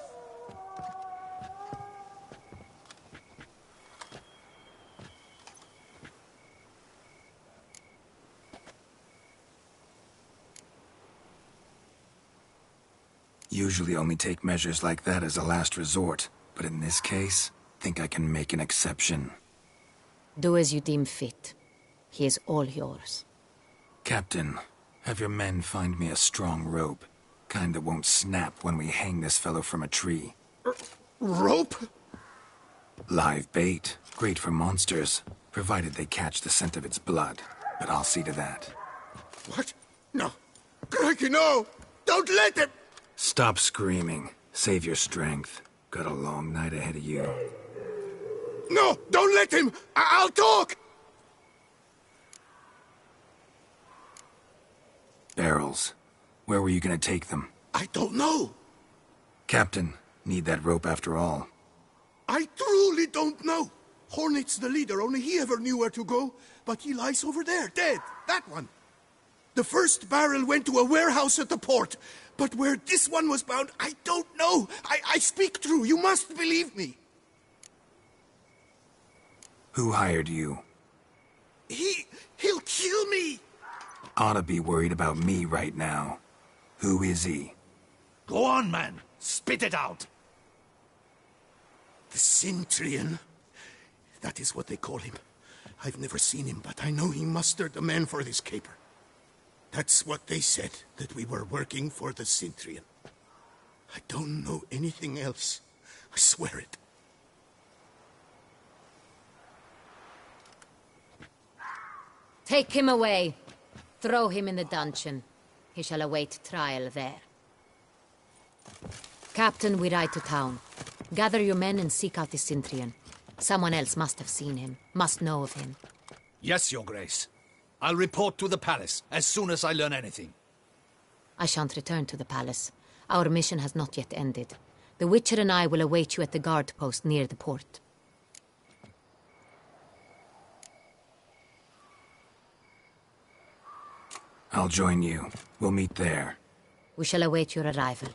Usually only take measures like that as a last resort, but in this case, think I can make an exception. Do as you deem fit. He is all yours. Captain, have your men find me a strong rope. Kind that won't snap when we hang this fellow from a tree. Rope? Live bait. Great for monsters, provided they catch the scent of its blood. But I'll see to that. What? No. Crikey, no! Don't let him! Stop screaming. Save your strength. Got a long night ahead of you. No! Don't let him! I'll talk! Barrels. Where were you gonna take them? I don't know. Captain, need that rope after all. I truly don't know. Hornet's the leader, only he ever knew where to go. But he lies over there, dead. That one. The first barrel went to a warehouse at the port. But where this one was bound, I don't know. I speak true. You must believe me. Who hired you? He'll kill me. Ought to be worried about me right now. Who is he? Go on, man. Spit it out. The Cintrian. That is what they call him. I've never seen him, but I know he mustered the men for this caper. That's what they said, that we were working for the Cintrian. I don't know anything else. I swear it. Take him away. Throw him in the dungeon. He shall await trial there. Captain, we ride to town. Gather your men and seek out the Cintrian. Someone else must have seen him, must know of him. Yes, Your Grace. I'll report to the palace as soon as I learn anything. I shan't return to the palace. Our mission has not yet ended. The Witcher and I will await you at the guard post near the port. I'll join you. We'll meet there. We shall await your arrival.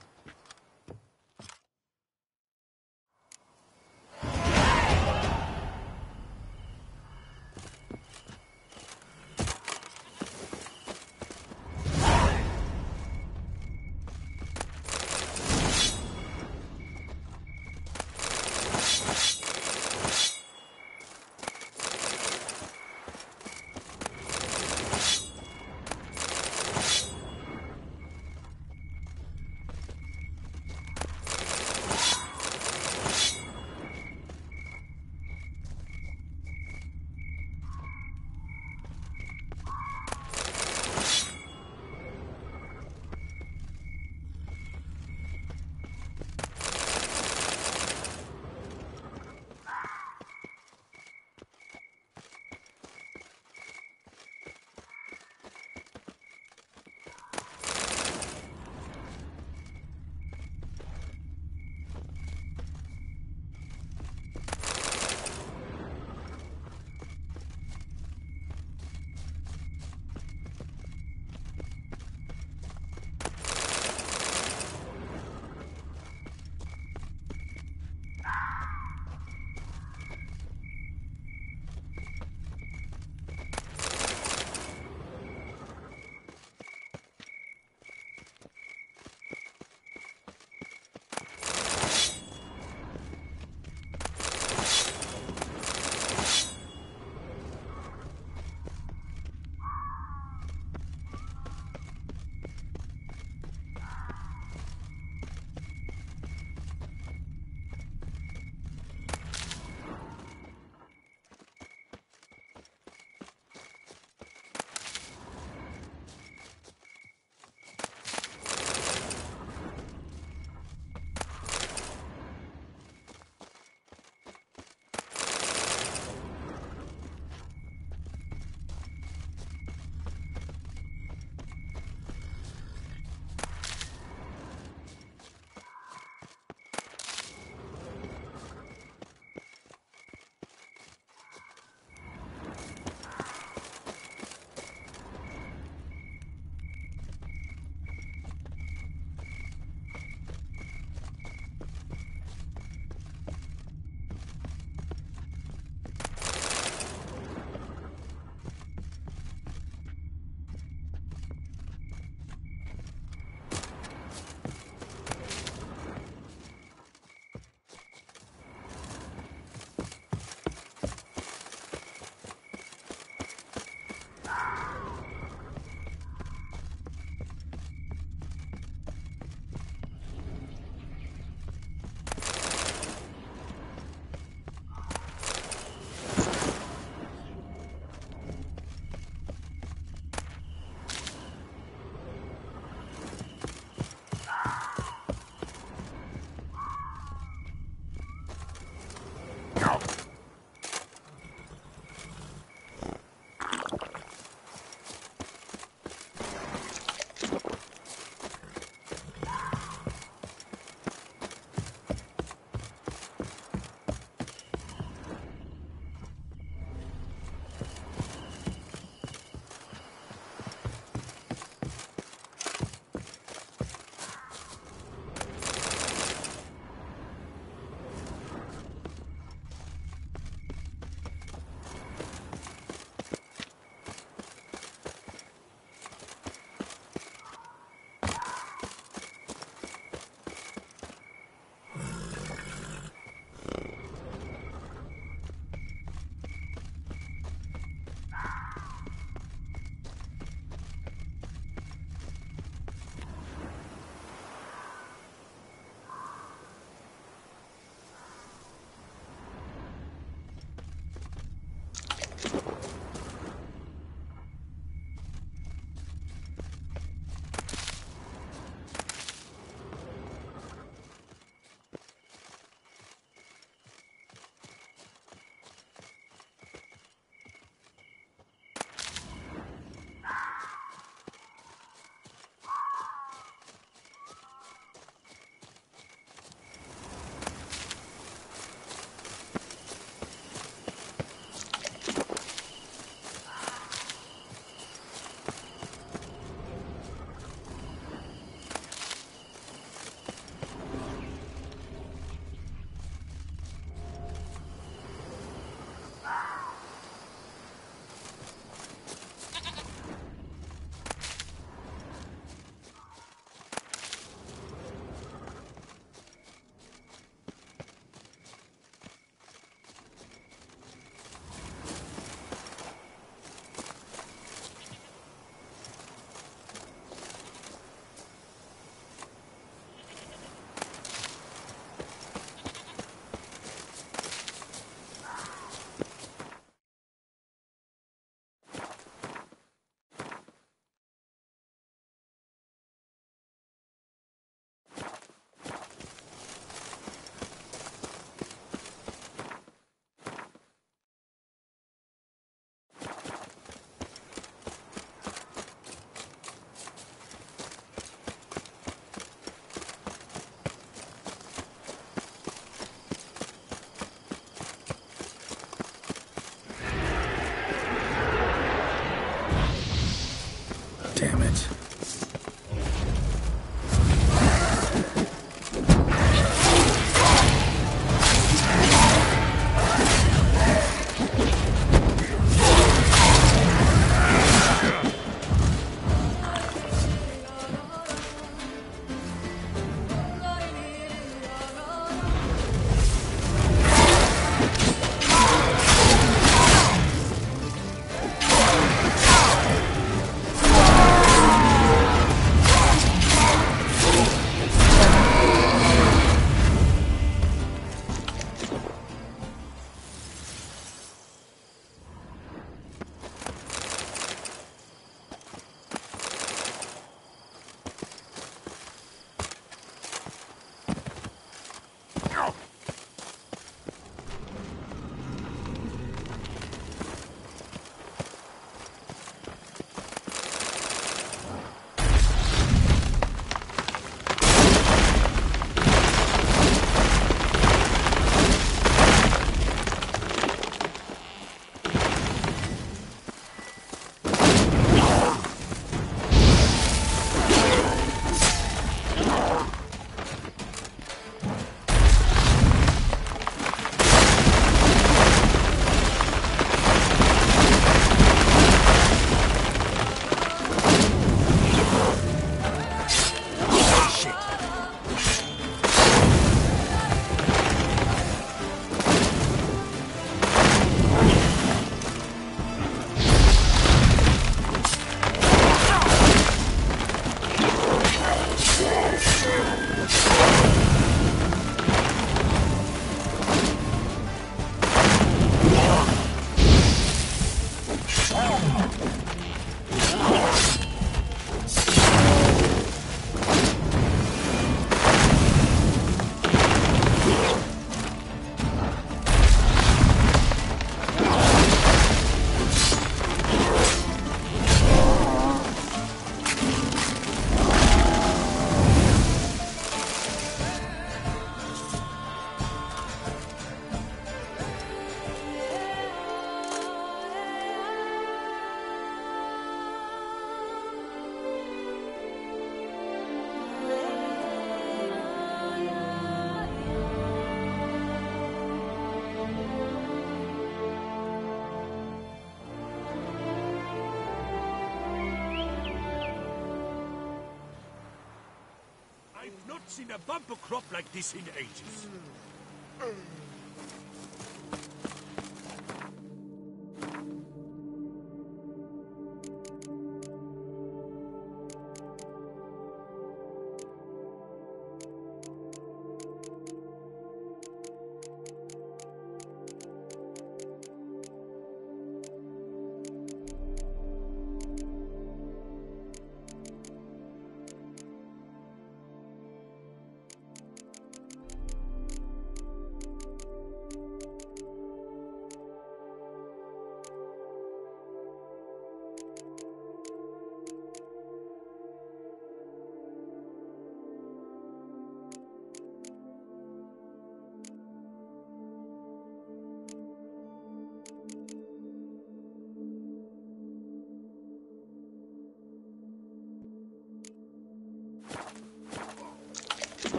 seen a bumper crop like this in ages.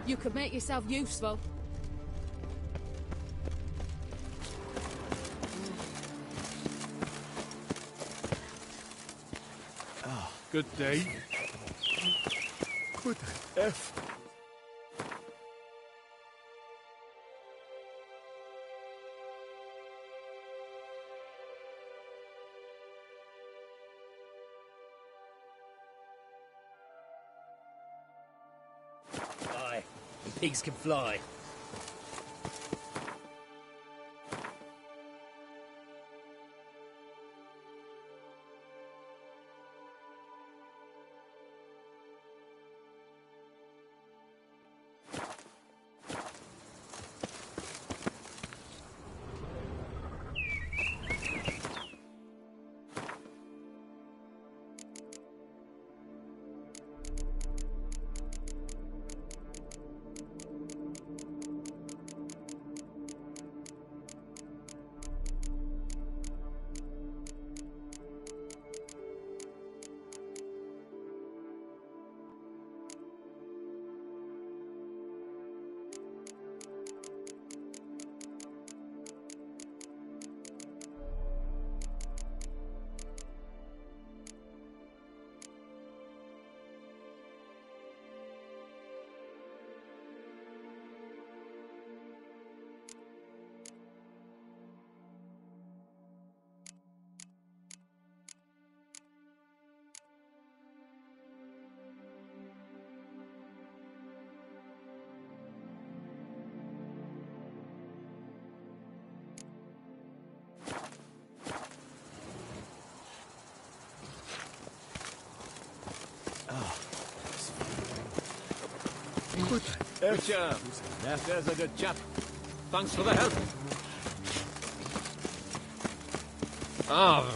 You could make yourself useful. Good day. Good F. Aye, pigs can fly. Good job. There's a good chap. Thanks for the help. Ah.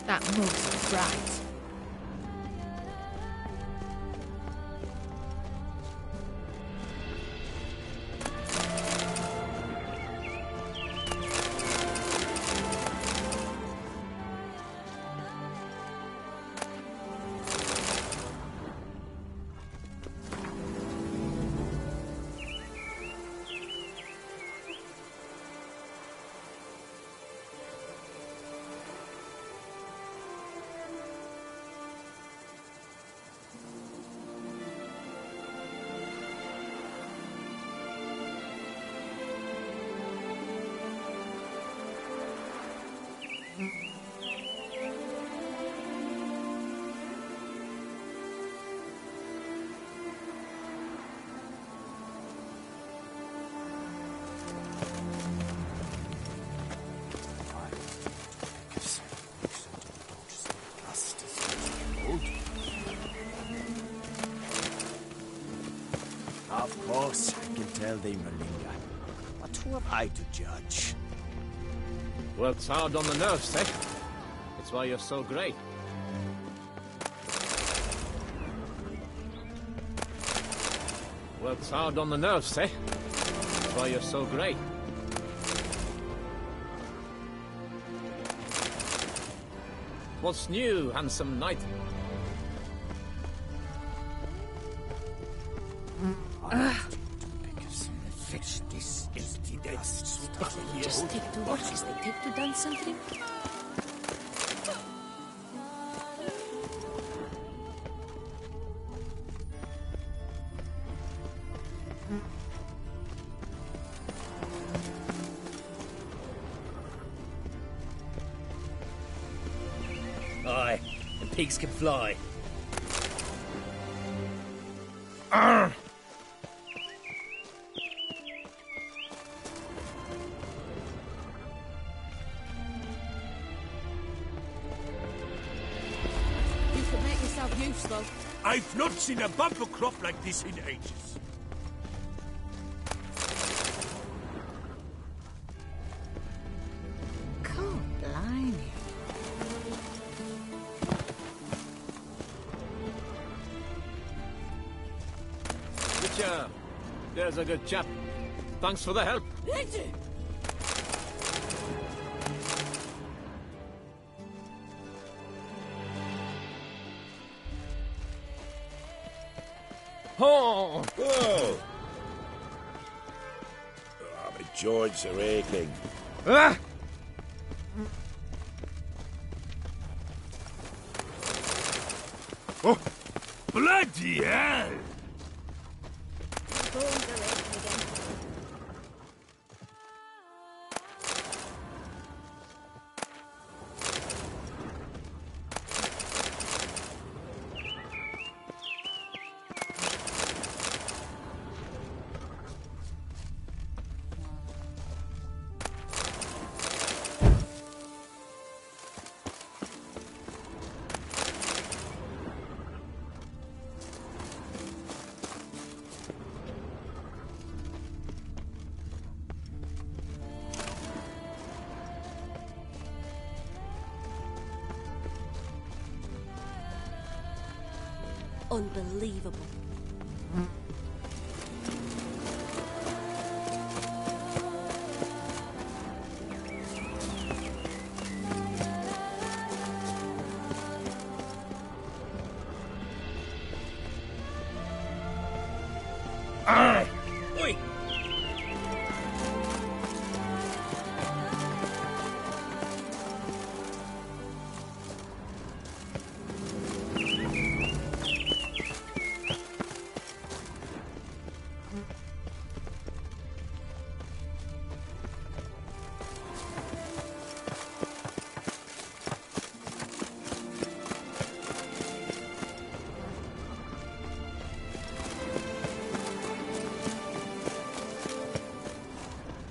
That moves bright. tell they malinga. But who am I to judge? Works hard on the nerves, eh? That's why you're so great. Works hard on the nerves, eh? That's why you're so great. What's new, handsome knight? This is the best. Just take to watch as they take to dance something. Aye, and pigs can fly. You could make yourself useful. I've not seen a bumper crop like this in ages. God, blimey. Witcher, there's a good chap. Thanks for the help. Oh! Whoa! Oh, my joints are aching. Ah! Oh, bloody hell! Bones are aching again. Unbelievable. Oi!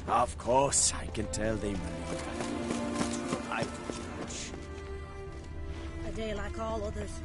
Of course, I can tell they malinga. Who am I to judge? A day like all others.